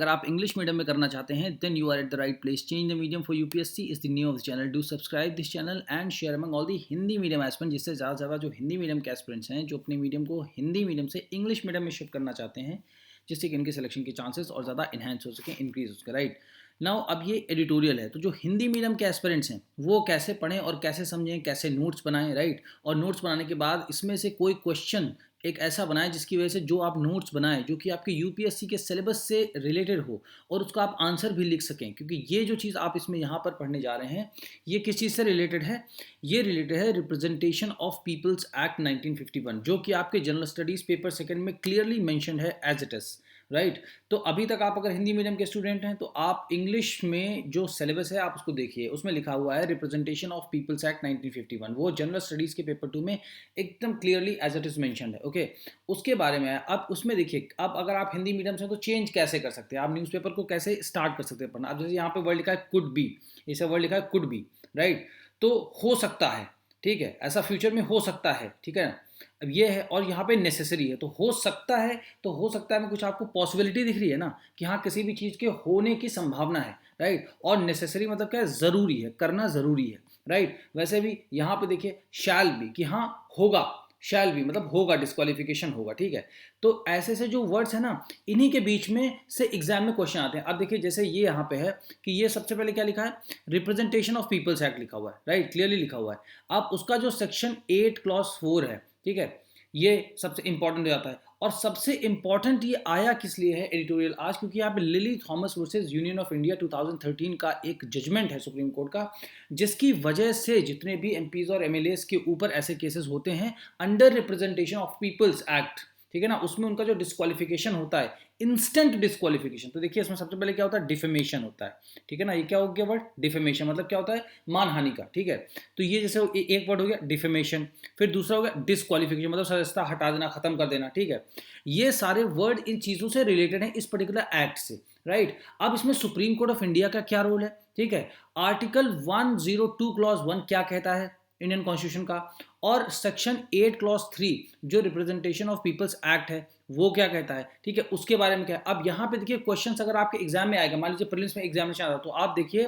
अगर आप English medium में करना चाहते हैं then you are at the right place. Change the medium for UPSC is the name of the channel. Do subscribe this channel and share among all the Hindi medium aspirants, जिससे ज़्यादा से ज़्यादा जो Hindi medium के एस्पिरेंट्स हैं जो अपने medium को हिंदी मीडियम से इंग्लिश मीडियम में शिफ्ट करना चाहते हैं, जिससे कि इनके सिलेक्शन के चांसेस और ज़्यादा इन्हेंस हो सके, इंक्रीज हो सके. राइट नाउ अब ये एडिटोरियल है, तो जो हिंदी मीडियम के एस्पिरेंट्स हैं वो कैसे पढ़ें और कैसे समझें, कैसे नोट्स बनाएं. राइट और नोट्स बनाने के बाद इसमें से कोई क्वेश्चन एक ऐसा बनाएं जिसकी वजह से जो आप नोट्स बनाएं जो कि आपके यूपीएससी के सिलेबस से रिलेटेड हो और उसका आप आंसर भी लिख सकें, क्योंकि ये जो चीज़ आप इसमें यहाँ पर पढ़ने जा रहे हैं ये किस चीज़ से रिलेटेड है. ये रिलेटेड है रिप्रेजेंटेशन ऑफ पीपल्स एक्ट 1951, जो कि आपके जनरल स्टडीज़ पेपर सेकंड में क्लियरली मेंशन्ड है एज इट इज़. राइट तो अभी तक आप अगर हिंदी मीडियम के स्टूडेंट हैं तो आप इंग्लिश में जो सिलेबस है आप उसको देखिए, उसमें लिखा हुआ है रिप्रेजेंटेशन ऑफ पीपल्स एक्ट 1951. वो जनरल स्टडीज़ के पेपर 2 में एकदम clearly as it is mentioned है. ओके उसके बारे में अब उसमें देखिए, अब अगर आप हिंदी मीडियम से तो चेंज कैसे कर सकते हैं, आप न्यूज़पेपर को कैसे स्टार्ट कर सकते हैं पढ़ना. अब जैसे यहाँ पे वर्ड लिखा है कुड बी, इसे वर्ड लिखा है कुड बी. राइट तो हो सकता है, ठीक है, ऐसा फ्यूचर में हो सकता है, ठीक है. अब ये है और यहाँ पे नेसेसरी है, तो हो सकता है, तो हो सकता है में कुछ आपको पॉसिबिलिटी दिख रही है ना कि हाँ किसी भी चीज़ के होने की संभावना है. राइट और नेसेसरी मतलब क्या है, ज़रूरी है, करना ज़रूरी है. राइट वैसे भी यहाँ पे देखिए शैल बी कि हाँ होगा, शैल बी मतलब होगा, डिस्क्वालिफिकेशन होगा. ठीक है तो ऐसे से जो वर्ड्स है ना इन्हीं के बीच में से एग्जाम में क्वेश्चन आते हैं. अब देखिए जैसे ये यहाँ पे है कि ये सबसे पहले क्या लिखा है, रिप्रेजेंटेशन ऑफ पीपल्स एक्ट लिखा हुआ है. राइट क्लियरली लिखा हुआ है. अब उसका जो सेक्शन 8 क्लॉज 4 है, ठीक है, ये सबसे इंपॉर्टेंट हो जाता है. और सबसे इंपॉर्टेंट ये आया किस लिए है एडिटोरियल आज, क्योंकि यहाँ पे lily Thomas versus union of India 2013 का एक जजमेंट है सुप्रीम कोर्ट का, जिसकी वजह से जितने भी एमपीज और एमएलएस के ऊपर ऐसे केसेस होते हैं under representation of people's act, ठीक है ना, उसमें उनका जो डिस्क्वालिफिकेशन होता है, इंस्टेंट डिस्क्वालिफिकेशन. तो देखिए इसमें सबसे पहले क्या होता है, डिफेमेशन होता है. ठीक है ना, ये क्या हो गया वर्ड डिफेमेशन, मतलब क्या होता है, मानहानि का. ठीक है तो ये जैसे एक वर्ड हो गया डिफेमेशन, फिर दूसरा हो गया डिस्क्वालिफिकेशन मतलब सदस्यता हटा देना, खत्म कर देना. ठीक है ये सारे वर्ड इन चीज़ों से रिलेटेड हैं इस पर्टिकुलर एक्ट से. राइट अब इसमें सुप्रीम कोर्ट ऑफ इंडिया का क्या रोल है. ठीक है आर्टिकल 102 क्लॉज 1 क्या कहता है इंडियन कॉन्स्टिट्यूशन का, और सेक्शन 8 क्लॉज 3 जो रिप्रेजेंटेशन ऑफ पीपल्स एक्ट है वो क्या कहता है. ठीक है उसके बारे में क्या है. अब यहाँ पे देखिए क्वेश्चंस अगर आपके एग्जाम में आएगा, मान लीजिए प्रीलिम्स में एग्जामिनेशन आता है, तो आप देखिए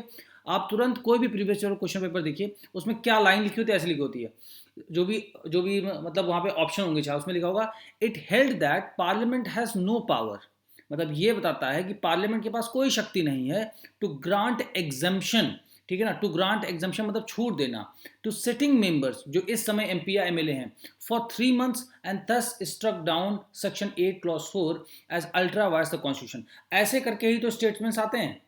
आप तुरंत कोई भी प्रीवियस ईयर क्वेश्चन पेपर देखिए उसमें क्या लाइन लिखी होती है, ऐसी लिखी होती है, जो भी मतलब वहाँ पे ऑप्शन होंगे चाहे उसमें लिखा होगा it held that parliament has no power, मतलब ये बताता है कि पार्लियामेंट के पास कोई शक्ति नहीं है टू ग्रांट एग्जम्पशन. ठीक है ना, टू ग्रांट एग्जम्पशन मतलब छूट देना टू सिटिंग मेंबर्स जो इस समय एमपी या एमएलए हैं for 3 months and thus struck down section 8 clause 4 as ultra vires the constitution. ऐसे करके ही तो स्टेटमेंट्स आते हैं,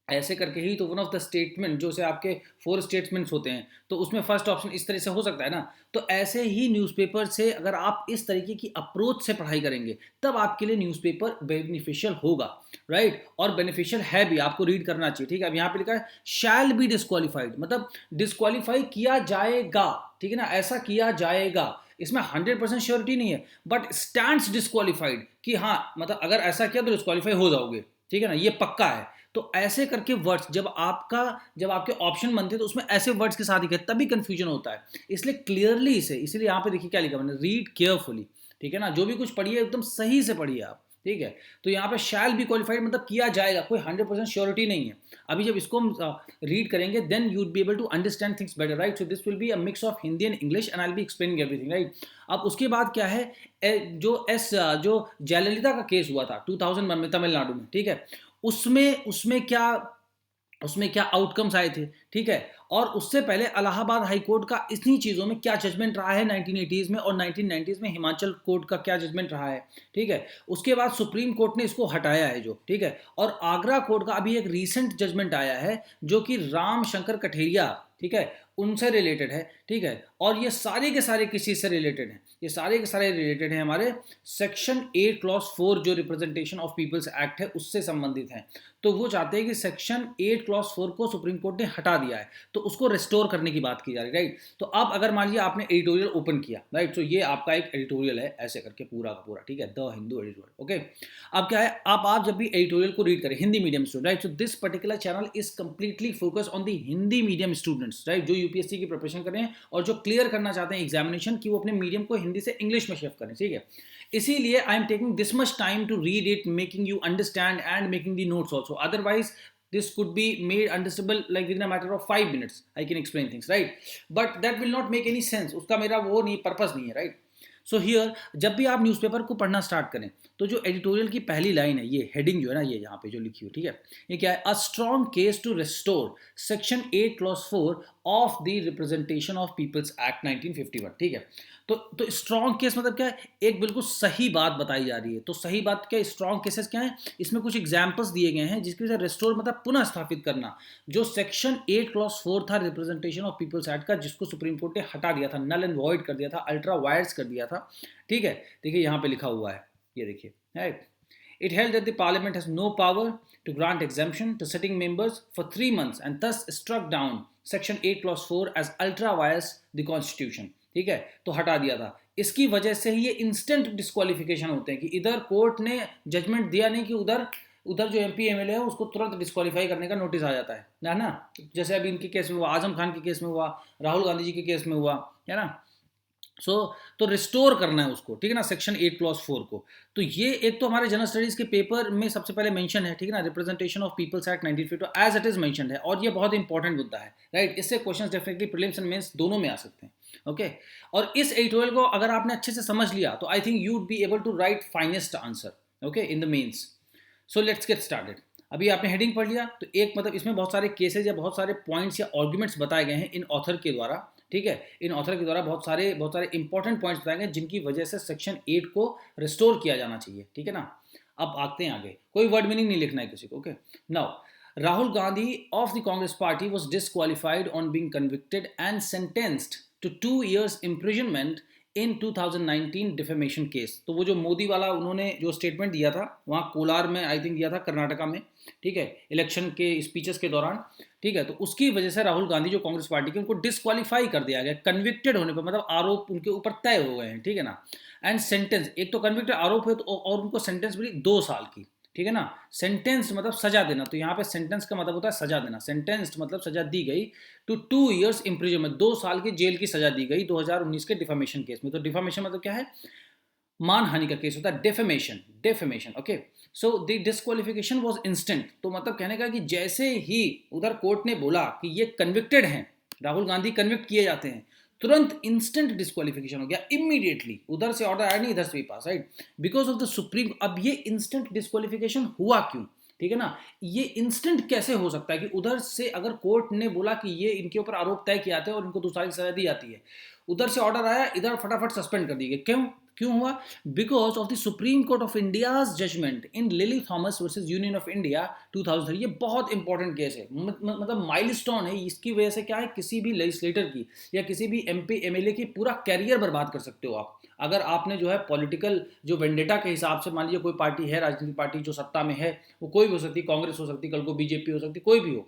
ऐसे करके ही तो वन ऑफ द स्टेटमेंट जो से आपके 4 स्टेटमेंट्स होते हैं, तो उसमें फर्स्ट ऑप्शन इस तरह से हो सकता है ना. तो ऐसे ही न्यूज़पेपर से अगर आप इस तरीके की अप्रोच से पढ़ाई करेंगे तब आपके लिए न्यूज़पेपर बेनिफिशियल होगा. राइट और बेनिफिशियल है भी, आपको रीड करना चाहिए. ठीक है अब यहाँ पे लिखा है शैल बी डिस्क्वालीफाइड, मतलब डिस्क्वालीफाई किया जाएगा. ठीक है ना, ऐसा किया जाएगा, इसमें 100% श्योरिटी नहीं है बट स्टैंड्स डिस्क्वालीफाइड कि हाँ मतलब अगर ऐसा किया तो डिस्क्वालीफाई हो जाओगे. ठीक है ना, ये पक्का है. तो ऐसे करके वर्ड्स जब आपके ऑप्शन बनते हैं तो उसमें ऐसे वर्ड्स के साथ ही कहते तभी कंफ्यूजन होता है. इसलिए क्लियरली इसे, इसलिए यहाँ पे देखिए क्या लिखा मैंने, रीड केयरफुली. ठीक है ना, जो भी कुछ पढ़िए एकदम सही से पढ़िए आप. ठीक है तो यहाँ पे शैल बी क्वालिफाइड मतलब किया जाएगा, कोई 100% श्योरिटी नहीं है. अभी जब इसको हम रीड करेंगे then you would be able to understand things better. Right so this will be a mix of Hindi and English and I will be explaining everything. Right अब उसके बाद क्या है, जो जयललिता का केस हुआ था 2001 में तमिलनाडु में. ठीक है उसमें क्या आउटकम्स आए थे. ठीक है और उससे पहले इलाहाबाद हाई कोर्ट का इन्हीं चीज़ों में क्या जजमेंट रहा है 1980s में, और 1990s में हिमाचल कोर्ट का क्या जजमेंट रहा है. ठीक है उसके बाद सुप्रीम कोर्ट ने इसको हटाया है जो. ठीक है और आगरा कोर्ट का अभी एक रीसेंट जजमेंट आया है जो कि राम शंकर कठेरिया, ठीक है, उनसे रिलेटेड है. ठीक है और ये सारे के सारे किस चीज़ से रिलेटेड हैं, ये सारे के सारे रिलेटेड हैं हमारे सेक्शन 8 क्लॉज 4 जो रिप्रेजेंटेशन ऑफ पीपल्स एक्ट है उससे संबंधित हैं. तो वो चाहते हैं कि सेक्शन 8 क्लॉज 4 को सुप्रीम कोर्ट ने हटा दिया है तो उसको रिस्टोर करने की बात की जा रही है. राइट तो अब अगर मान लीजिए आपने एडिटोरियल ओपन किया, राइट, तो ये आपका एक एडिटोरियल है ऐसे करके पूरा का पूरा. ठीक है द हिंदू एडिटोरियल. ओके अब क्या है, आप जब भी एडिटोरियल को रीड करें Hindi medium student, right, so this particular channel is completely focus on the Hindi medium students, right, जो यूपीएससी की प्रिपरेशन करें और जो क्लियर करना चाहते हैं एग्जामिनेशन कि वो अपने मीडियम को हिंदी से इंग्लिश में शिफ्ट करें. ठीक है इसीलिए I am taking this much time to read it, making you understand and making the notes also, otherwise this could be made understandable like within a matter of 5 minutes I can explain things, right? But that will not make any sense, उसका मेरा वो नहीं, purpose नहीं है, right? So here जब भी आप newspaper को पढ़ना स्टार्ट करें तो जो एडिटोरियल की पहली लाइन है, ये हेडिंग जो है ना, ये यहाँ पे जो लिखी हुई, ठीक है, ये क्या है? A strong case to restore section 8 clause 4 of the representation of people's act 1951, ठीक है। तो स्ट्रॉन्ग केस मतलब क्या है? एक बिल्कुल सही बात बताई जा रही है। तो सही बात क्या है? स्ट्रॉन्ग केसेस क्या है? इसमें कुछ एग्जाम्पल्स दिए गए हैं जिसकी वजह से रिस्टोर मतलब पुनः स्थापित करना, जो सेक्शन 8 क्लॉज 4 था रिप्रेजेंटेशन ऑफ पीपल्स एक्ट का, जिसको सुप्रीम कोर्ट ने हटा दिया था, नल एंड वॉइड कर दिया था, अल्ट्रा वायर्स कर दिया था, ठीक है। देखिए यहाँ पे लिखा हुआ है, ये देखिए, right. It held that the parliament has no power to grant exemption to sitting members for 3 months and thus struck down section 8 clause 4 as ultra vires the constitution, ठीक है। तो हटा दिया था। इसकी वजह से ही ये इंस्टेंट डिस्क्वालिफिकेशन होते हैं कि इधर कोर्ट ने जजमेंट दिया नहीं कि उधर उधर जो एमपी एमएलए है उसको तुरंत डिस्क्वालीफाई करने का नोटिस आ जाता है ना? जैसे अभी इनके केस में हुआ, आजम खान के केस में हुआ, राहुल गांधी जी के केस में हुआ, है ना? तो रिस्टोर करना है उसको, ठीक है ना, सेक्शन 8 क्लॉज 4 को। तो ये एक तो हमारे जनरल स्टडीज के पेपर में सबसे पहले मेंशन है, ठीक है ना, representation of people's act 1952 as it is mention है, और ये बहुत इंपॉर्टेंट मुद्दा है, राइट। इससे questions definitely prelims and mains दोनों में आ सकते हैं, ओके। और इस एडिटोरियल को अगर आपने अच्छे से समझ लिया तो I think you would be able to write finest answer, okay, in the mains. So let's get started. अभी आपने हेडिंग पढ़ लिया, तो एक मतलब इसमें बहुत सारे केसेस या बहुत सारे पॉइंट्स या आर्ग्यूमेंट्स बताए गए हैं इन ऑथर के द्वारा, ठीक है। इन ऑथर के द्वारा बहुत सारे इंपॉर्टेंट पॉइंट्स बताए गए जिनकी वजह से सेक्शन 8 को रिस्टोर किया जाना चाहिए, ठीक है ना। अब आते हैं आगे, कोई वर्ड मीनिंग नहीं लिखना है किसी को, okay. Now Rahul Gandhi of the Congress party was disqualified on being convicted and sentenced to 2 years imprisonment in 2019 defamation case. तो वो जो मोदी वाला उन्होंने जो स्टेटमेंट दिया था वहाँ कोलार में आई थिंक दिया था, कर्नाटका में, ठीक है, इलेक्शन के स्पीचेस के दौरान, ठीक है। तो उसकी वजह से राहुल गांधी जो कांग्रेस पार्टी के, उनको डिस्क्वालीफाई कर दिया गया, कन्विक्टेड होने पर, मतलब आरोप उनके ऊपर तय हो गए हैं, ठीक है ना। एंड सेंटेंस, एक तो कन्विक्टेड आरोप है तो, और उनको सेंटेंस मिली 2 साल की, ठीक है ना। सेंटेंस मतलब सजा देना, तो यहाँ पे सेंटेंस का मतलब होता है सजा देना, सेंटेंस्ड मतलब सजा दी गई, टू 2 years इम्प्रिजनमेंट, 2 साल की जेल की सजा दी गई 2019 के डिफेमेशन केस में। तो डिफेमेशन मतलब क्या है? मानहानि का केस होता है, defamation, okay. So the disqualification was instant, तो मतलब कहने का कि जैसे ही उधर कोर्ट ने बोला कि ये कन्विक्टेड हैं, राहुल गांधी कन्विक्ट किए जाते हैं, तुरंत इंस्टेंट डिस्क्वालिफिकेशन हो गया, इमीडिएटली। उधर से ऑर्डर आया नहीं, इधर से भी pass, right, because of the supreme. अब ये इंस्टेंट डिस्क्वालिफिकेशन हुआ क्यों, ठीक है ना? ये इंस्टेंट कैसे हो सकता है कि उधर से अगर कोर्ट ने बोला कि ये इनके ऊपर आरोप तय किए जाते हैं और इनको 2 साल की सजा दी जाती है, उधर से ऑर्डर आया, इधर फटाफट सस्पेंड कर दिए गए, क्यों हुआ? Because of the supreme court of India's judgment in Lily Thomas versus union of India 2003। ये बहुत इंपॉर्टेंट केस है, मतलब माइलस्टोन है। इसकी वजह से क्या है, किसी भी लेजिस्लेटर की या किसी भी एमपी एमएलए की पूरा कैरियर बर्बाद कर सकते हो आप, अगर आपने जो है पॉलिटिकल जो वेंडेटा के हिसाब से, मान लीजिए कोई पार्टी है, राजनीतिक पार्टी जो सत्ता में है, वो कोई भी हो सकती है, कांग्रेस हो सकती है, कल को बीजेपी हो सकती है, कोई भी हो,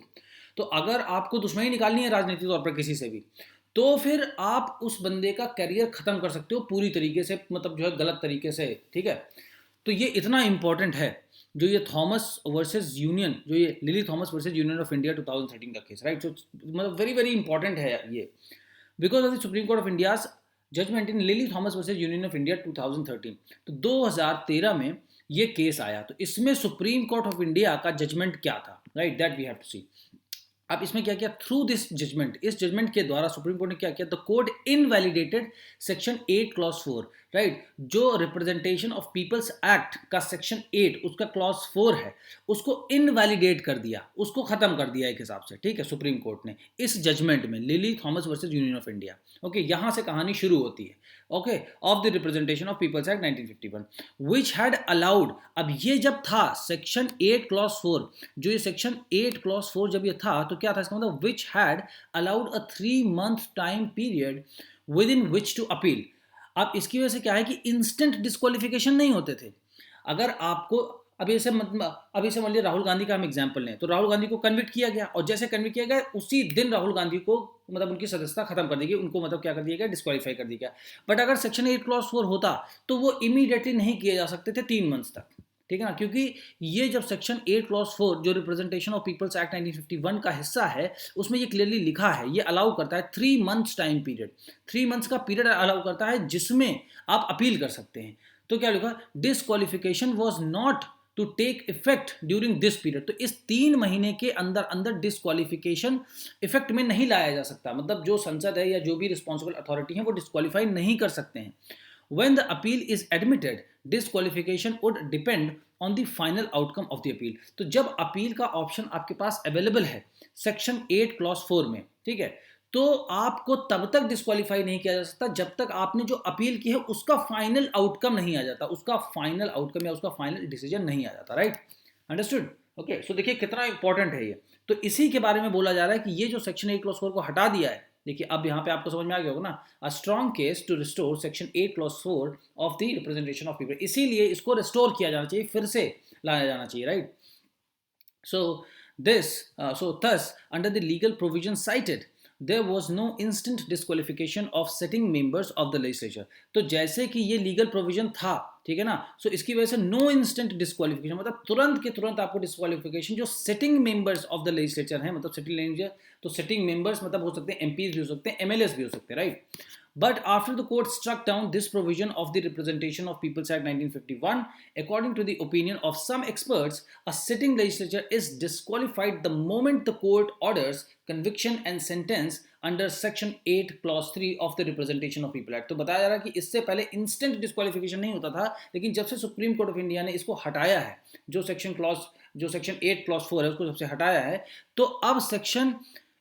तो अगर आपको दुश्मनी निकालनी है राजनीतिक तौर पर किसी से भी, तो फिर आप उस बंदे का करियर खत्म कर सकते हो पूरी तरीके से, मतलब जो है गलत तरीके से, ठीक है। तो ये इतना इंपॉर्टेंट है, जो ये थॉमस वर्सेस यूनियन, जो ये lily Thomas versus union of India 2013 का केस, राइट। सो मतलब वेरी वेरी इंपॉर्टेंट है ये, because of the supreme court of India's judgment in Lily Thomas versus union of India 2013। तो 2013 में ये केस आया, तो इसमें सुप्रीम कोर्ट ऑफ इंडिया का जजमेंट क्या था, right, that we have to see. अब इसमें क्या किया, थ्रू दिस जजमेंट, इस जजमेंट के द्वारा सुप्रीम कोर्ट ने क्या किया, the court invalidated section 8 clause 4, right, जो रिप्रेजेंटेशन ऑफ पीपल्स एक्ट का सेक्शन 8 उसका क्लॉज 4 है, उसको इनवैलिडेट कर दिया, उसको खत्म कर दिया एक हिसाब से, ठीक है, सुप्रीम कोर्ट ने इस जजमेंट में, Lily Thomas versus union of India, okay. यहां से कहानी शुरू होती है, okay, of the representation of people's act 1951 which had allowed. अब ये जब था सेक्शन 8 क्लॉज 4, जो ये सेक्शन 8 क्लॉज 4 जब ये था, तो क्या था इसका मतलब, which had allowed a 3 month time period within which to appeal. अब इसकी वजह से क्या है कि इंस्टेंट डिस्क्वालिफिकेशन नहीं होते थे। अगर आपको अभी से मान लिया राहुल गांधी का हम एग्जांपल लें, तो राहुल गांधी को कन्विक्ट किया गया, और जैसे कन्विक्ट किया गया उसी दिन राहुल गांधी को मतलब उनकी सदस्यता खत्म कर दी गई, उनको मतलब क्या कर दिया गया, डिस्क्वालीफाई कर दिया गया। बट अगर सेक्शन 8 क्लॉज 4 होता तो वो इमीडिएटली नहीं किए जा सकते थे 3 months तक, ठीक है ना, क्योंकि ये जब सेक्शन 8 क्लॉज 4 जो रिप्रेजेंटेशन ऑफ पीपल्स एक्ट 1951 का हिस्सा है, उसमें ये क्लियरली लिखा है, ये अलाउ करता है 3 months टाइम पीरियड, 3 months का पीरियड अलाउ करता है जिसमें आप अपील कर सकते हैं। तो क्या लिखा, disqualification was not to take effect during this period. तो इस 3 महीने के अंदर अंदर डिस्क्वालिफिकेशन इफेक्ट में नहीं लाया जा सकता, मतलब जो संसद है या जो भी रिस्पॉन्सिबल अथॉरिटी है वो डिस्क्वालीफाई नहीं कर सकते हैं। When the appeal is admitted, disqualification would depend on the final outcome of the appeal। तो जब अपील का ऑप्शन आपके पास अवेलेबल है सेक्शन 8 क्लॉज 4 में, ठीक है, तो आपको तब तक डिस्क्वालीफाई नहीं किया जा सकता जब तक आपने जो अपील की है उसका फाइनल आउटकम नहीं आ जाता, उसका फाइनल आउटकम या उसका फाइनल डिसीजन नहीं आ जाता। Right, understood? ओके, सो देखिए कितना इंपॉर्टेंट है ये। तो इसी के बारे में बोला जा रहा है कि ये जो सेक्शन 8 क्लॉज 4 को हटा दिया है, देखिए अब यहाँ पे आपको समझ में आ गया होगा ना, a strong case to restore section 8 clause 4 of the representation of people, इसीलिए इसको रिस्टोर किया जाना चाहिए, फिर से लाया जाना चाहिए। Right, so so thus under the legal provision cited there was no instant disqualification of sitting members of the legislature। तो जैसे कि ये लीगल प्रोविजन था, ठीक है ना, सो इसकी वजह से नो इंस्टेंट डिस्क्वालिफिकेशन, मतलब तुरंत के तुरंत आपको डिस्क्वालिफिकेशन जो sitting members of the legislature हैं, मतलब सिटिंग लेजिस्लेचर, तो सिटिंग मेंबर्स मतलब हो सकते हैं एमपीज भी हो सकते हैं, एमएलएस भी हो सकते हैं। Right, but after the court struck down this provision of the Representation of Peoples Act 1951, according to the opinion of some experts, a sitting legislature is disqualified the moment the court orders conviction and sentence under section 8 clause 3 of the Representation of People Act। तो बताया जा रहा है कि इससे पहले instant disqualification नहीं होता था, लेकिन जब से सुप्रीम कोर्ट ऑफ इंडिया ने इसको हटाया है, जो सेक्शन 8 क्लॉज 4 है उसको जब से हटाया है, तो अब सेक्शन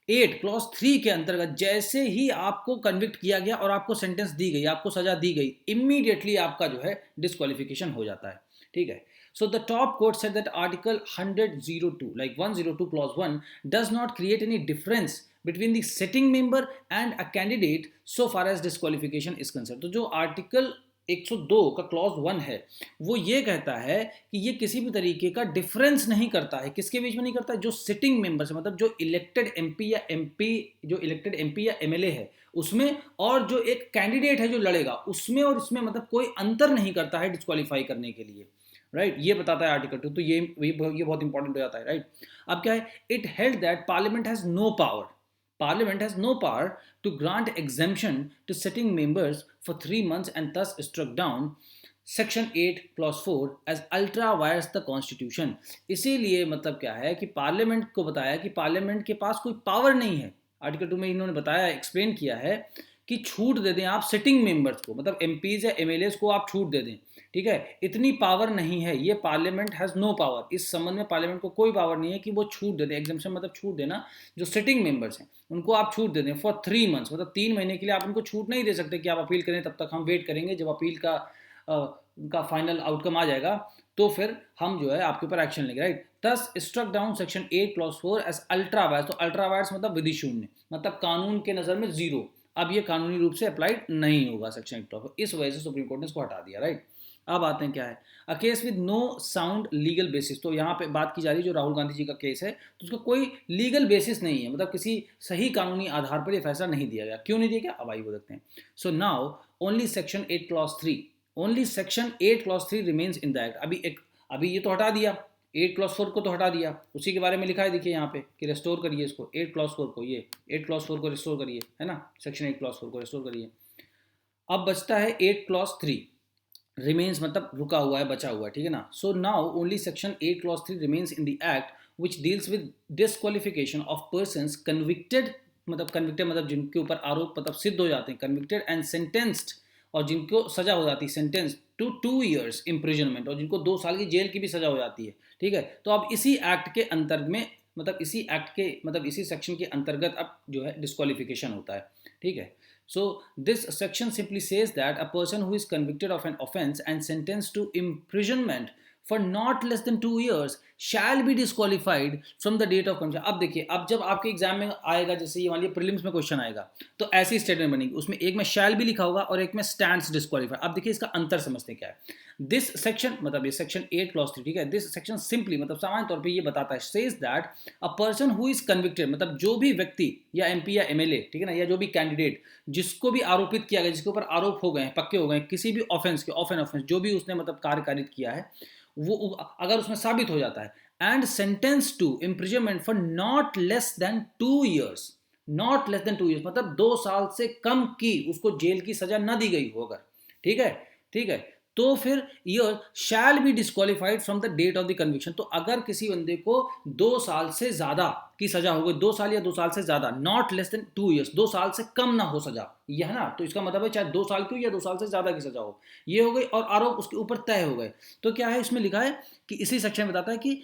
8 क्लॉज 3 के अंतर्गत जैसे ही आपको कन्विक्ट किया गया और आपको सेंटेंस दी गई, आपको सजा दी गई, इमीडिएटली आपका जो है डिस्क्वालिफिकेशन हो जाता है। ठीक है, so the top court said that article 102 like 102 clause 1 does not create any difference between the sitting member and a candidate so far as disqualification is concerned। तो जो आर्टिकल 102 का क्लॉज 1 है वो ये कहता है कि ये किसी भी तरीके का डिफरेंस नहीं करता है, किसके बीच में नहीं करता है, जो सिटिंग मेंबर्स है, मतलब जो इलेक्टेड एमपी या एमएलए है उसमें, और जो एक कैंडिडेट है जो लड़ेगा उसमें और इसमें, मतलब कोई अंतर नहीं करता है डिस्क्वालीफाई करने के लिए। राइट, ये बताता है आर्टिकल 2, तो ये बहुत इंपॉर्टेंट हो जाता है। राइट, अब क्या है, it held that parliament has no power, Parliament has no power to grant exemption to sitting members for 3 months and thus struck down Section 8 Clause 4 as ultra vires the Constitution। इसीलिए मतलब क्या है कि parliament को बताया कि parliament के पास कोई पावर नहीं है, आर्टिकल 2 में इन्होंने बताया, एक्सप्लेन किया है कि छूट दे दें आप सिटिंग मेंबर्स को, मतलब एमपीज या एमएलएस को आप छूट दे दें, ठीक है, इतनी पावर नहीं है, ये पार्लियामेंट हैज़ नो पावर, इस संबंध में पार्लियामेंट को कोई पावर नहीं है कि वो छूट दे दें, एग्जाम्पशन मतलब छूट देना, जो सिटिंग मेंबर्स हैं उनको आप छूट दे दें फॉर 3 मंथ्स, मतलब 3 महीने के लिए आप उनको छूट नहीं दे सकते कि आप अपील करें, तब तक हम वेट करेंगे, जब अपील का फाइनल आउटकम आ जाएगा तो फिर हम जो है आपके ऊपर एक्शन लेंगे। Right, thus struck down section 8 clause 4 as ultra vires. तो अल्ट्रा वायर्स मतलब विधि शून्य, मतलब कानून के नज़र में जीरो, अब ये कानूनी रूप से अप्लाइड नहीं होगा सेक्शन 8 क्लॉज, इस वजह से सुप्रीम कोर्ट ने इसको हटा दिया। राइट, अब आते हैं क्या है, a case with no sound legal basis. तो यहाँ पे बात की जा रही है जो राहुल गांधी जी का केस है, तो उसका कोई लीगल बेसिस नहीं है, मतलब किसी सही कानूनी आधार पर ये फैसला नहीं दिया गया। क्यों नहीं दिया गया, अब आइए वो देखते हैं। So now only section 8 clause 3, only section 8 clause 3 remains in the act. अभी ये तो हटा दिया, 8 क्लॉज 4 को तो हटा दिया, उसी के बारे में लिखा है, देखिए यहाँ पे कि रेस्टोर करिए इसको, 8 क्लॉज 4 को, ये 8 क्लॉज 4 को रेस्टोर करिए, है ना, सेक्शन 8 क्लॉज 4 को रेस्टोर करिए। अब बचता है 8 क्लॉज 3 रिमेन्स, मतलब रुका हुआ है, बचा हुआ है, ठीक है ना। So now only section 8 clause 3 remains in the act which deals with disqualification of persons convicted, मतलब जिनके ऊपर आरोप मतलब सिद्ध हो जाते हैं, कन्विक्टेड एंड सेंटेंस्ड, और जिनको सजा हो जाती है सेंटेंस टू 2 years इम्प्रिजनमेंट, और जिनको 2 साल की जेल की भी सजा हो जाती है। ठीक है, तो अब इसी एक्ट के अंतर्गत में, मतलब इसी सेक्शन के अंतर्गत अब जो है डिस्क्वालिफिकेशन होता है। ठीक है, so this section simply says that a person who is convicted of an offense and sentenced to imprisonment for not less than 2 years shall be disqualified from the date of conviction। अब देखिए, अब जब आपके exam में आएगा, जैसे ये मान लीजिए प्रीलिम्स में क्वेश्चन आएगा, तो ऐसी स्टेटमेंट बनेगी, उसमें एक में शैल भी लिखा होगा और एक में स्टैंड्स डिस्क्वालीफाइड। अब देखिए इसका अंतर समझते हैं क्या है। दिस सेक्शन, मतलब ये सेक्शन 8 क्लॉज 3, ठीक है, दिस सेक्शन सिंपली, मतलब सामान्य तौर पे ये बताता है, says that a person who is convicted, मतलब जो भी व्यक्ति या एमपी या एमएलए, ठीक है ना, या जो भी कैंडिडेट जिसको भी आरोपित किया गया, जिसके ऊपर आरोप हो गए, पक्के हो गए किसी भी ऑफेंस के, ऑफेंस जो भी उसने मतलब कार्य कारित किया है, वो अगर उसमें साबित हो जाता है, and sentence to imprisonment for not less than 2 years, not less than 2 years मतलब 2 साल से कम की उसको जेल की सजा न दी गई हो अगर, ठीक है, तो फिर ये shall be disqualified from the date of the conviction. तो अगर किसी बंदे को 2 साल से ज्यादा की सजा हो गई, 2 साल या 2 साल से ज्यादा, नॉट लेस देन 2 years, 2 साल से कम ना हो सजा, यह है ना, तो इसका मतलब है चाहे 2 साल की हो या 2 साल से ज्यादा की सजा हो, ये हो गई, और आरोप उसके ऊपर तय हो गए। तो क्या है इसमें लिखा है कि इसी सेक्शन में बताता है कि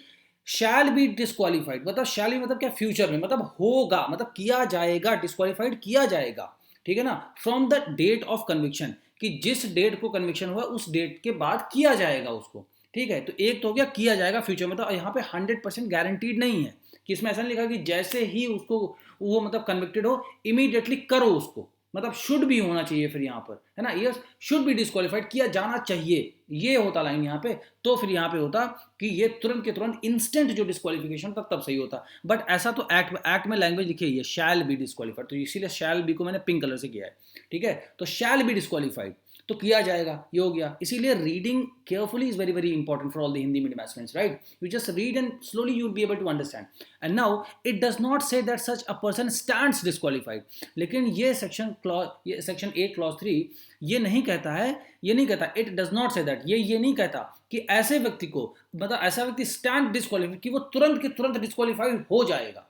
शैल बी डिस्क्वालीफाइड, मतलब शैल बी मतलब क्या, फ्यूचर में, मतलब होगा, मतलब किया जाएगा, डिस्क्वालीफाइड किया जाएगा, ठीक है ना, from the date of conviction, कि जिस डेट को कन्विक्शन हुआ उस डेट के बाद किया जाएगा उसको, ठीक है। तो एक तो हो गया किया जाएगा फ्यूचर में, तो यहाँ पे 100% गारंटीड नहीं है कि इसमें ऐसा नहीं लिखा कि जैसे ही उसको वो मतलब कन्विक्टेड हो इमीडिएटली करो उसको, मतलब शुड भी होना चाहिए फिर यहाँ पर, है ना, यस, शुड बी डिस्क्वालीफाइड, किया जाना चाहिए, ये होता लाइन यहाँ पे। तो फिर यहाँ पे होता कि ये तुरंत के तुरंत इंस्टेंट जो डिस्क्वालिफिकेशन तब तब सही होता, बट ऐसा तो एक्ट में लैंग्वेज लिखी है, ये शैल बी डिस्क्वालीफाइड, तो इसीलिए शैल बी को मैंने पिंक कलर से किया है, ठीक है। तो शैल बी डिस्क्वालीफाइड, तो किया जाएगा, ये हो गया। इसीलिए reading carefully is very very important for all the Hindi medium aspirants, right. You just read and slowly you will be able to understand. And now it does not say that such a person stands disqualified, लेकिन ये section 8 clause 3 ये नहीं कहता है, ये नहीं कहता, it does not say that, ये नहीं कहता कि ऐसे व्यक्ति को, मतलब ऐसा व्यक्ति स्टैंड डिस्क्वालीफाइड, कि वो तुरंत के तुरंत डिस्क्वालीफाइड हो जाएगा,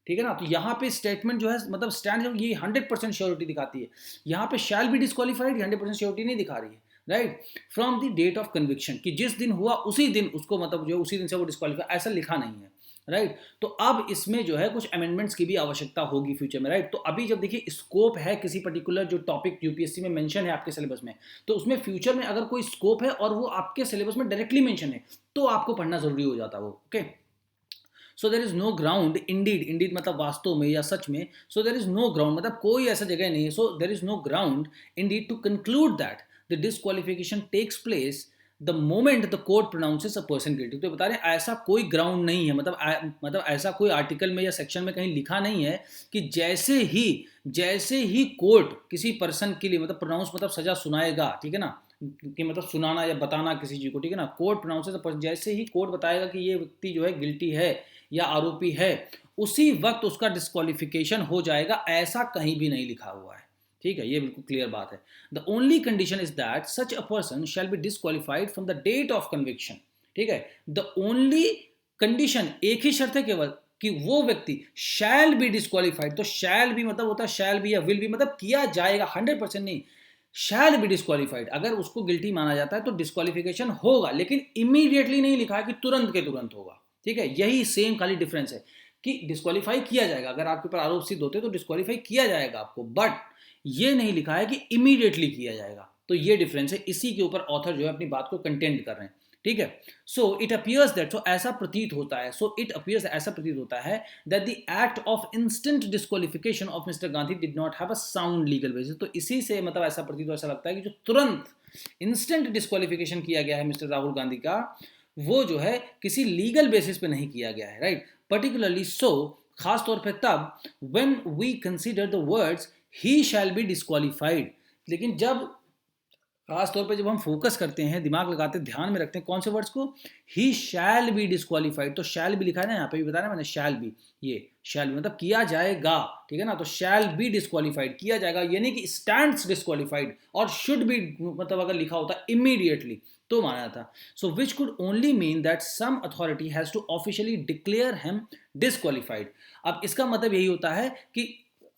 ठीक है ना। तो यहाँ पे स्टेटमेंट जो है, मतलब स्टैंड जो ये 100% श्योरिटी दिखाती है, यहाँ पे शैल बी डिस्क्वालीफाइड 100% श्योरिटी नहीं दिखा रही है, right, from the date of conviction, कि जिस दिन हुआ उसी दिन उसको, मतलब जो उसी दिन से वो डिस्क्वालीफाई, ऐसा लिखा नहीं है, राइट। तो अब इसमें जो है कुछ अमेंडमेंट्स की भी आवश्यकता होगी फ्यूचर में, राइट। तो अभी जब देखिए स्कोप है किसी पर्टिकुलर जो टॉपिक यूपीएससी में मेंशन है आपके सिलेबस में, तो उसमें फ्यूचर में अगर कोई स्कोप है और वो आपके सिलेबस में डायरेक्टली मेंशन है, तो आपको पढ़ना जरूरी हो जाता है वो, okay. So there is no ground, indeed मतलब वास्तव में या सच में, so there is no ground मतलब कोई ऐसा जगह नहीं है, so there is no ground indeed to conclude that the disqualification takes place the moment the court pronounces a person guilty. तो बता रहे हैं ऐसा कोई ग्राउंड नहीं है, मतलब ऐसा कोई आर्टिकल में या सेक्शन में कहीं लिखा नहीं है कि जैसे ही कोर्ट किसी पर्सन के लिए मतलब प्रोनाउंस मतलब सजा सुनाएगा, ठीक है ना, कि मतलब सुनाना या बताना किसी चीज को, ठीक है ना, कोर्ट प्रोनाउंसेस, जैसे ही कोर्ट बताएगा कि ये व्यक्ति जो है गिल्टी है या आरोपी है, उसी वक्त उसका डिस्क्वालिफिकेशन हो जाएगा, ऐसा कहीं भी नहीं लिखा हुआ है, ठीक है, ये बिल्कुल क्लियर बात है। The only condition is that such a person shall be disqualified from the date of conviction, ठीक है। द ओनली कंडीशन, एक ही शर्त है केवल, कि वो व्यक्ति शैल बी डिस्क्वालिफाइड, तो शैल बी मतलब होता है शैल बी या विल बी, मतलब किया जाएगा, 100% नहीं, शैल बी डिस्क्वालिफाइड। अगर उसको गिल्टी माना जाता है तो डिस्क्वालिफिकेशन होगा, लेकिन इमीडिएटली नहीं लिखा है कि तुरंत के तुरंत होगा, ठीक है। यही सेम खाली डिफरेंस है कि डिस्क्वालीफाई किया जाएगा, अगर आपके ऊपर आरोप सिद्ध होते तो डिस्क्वालीफाई किया जाएगा आपको, बट ये नहीं लिखा है कि इमीडिएटली किया जाएगा। तो ये डिफरेंस है, इसी के ऊपर ऑथर जो है अपनी बात को कंटेंट कर रहे हैं, ठीक है। सो इट अपीयर्स दैट, सो ऐसा प्रतीत होता है, सो इट अपीयर्स ऐसा प्रतीत होता है that the act of instant disqualification of mister Gandhi did not have a sound legal basis. तो इसी से मतलब ऐसा प्रतीत ऐसा लगता है कि जो तुरंत इंस्टेंट डिस्क्वालिफिकेशन किया गया है मिस्टर राहुल गांधी का, वो जो है किसी लीगल बेसिस पे नहीं किया गया है, राइट। पर्टिकुलरली सो, खास तौर पे तब, when we consider the words he shall be disqualified, लेकिन जब खास तौर पे जब हम फोकस करते हैं, दिमाग लगाते हैं, ध्यान में रखते हैं कौन से वर्ड्स को, ही शैल बी डिस्क्वालिफाइड, तो शैल भी लिखा है ना यहाँ पे भी बताया ना मैंने, शैल बी, ये शैल बी मतलब किया जाएगा, ठीक है ना। तो शैल बी डिस्क्वालिफाइड किया जाएगा, यानी कि स्टैंड्स डिस्क्वालिफाइड, और शुड बी मतलब अगर लिखा होता इमीडिएटली तो माना था। So which could only mean that some authority has to officially declare him disqualified. अब इसका मतलब यही होता है कि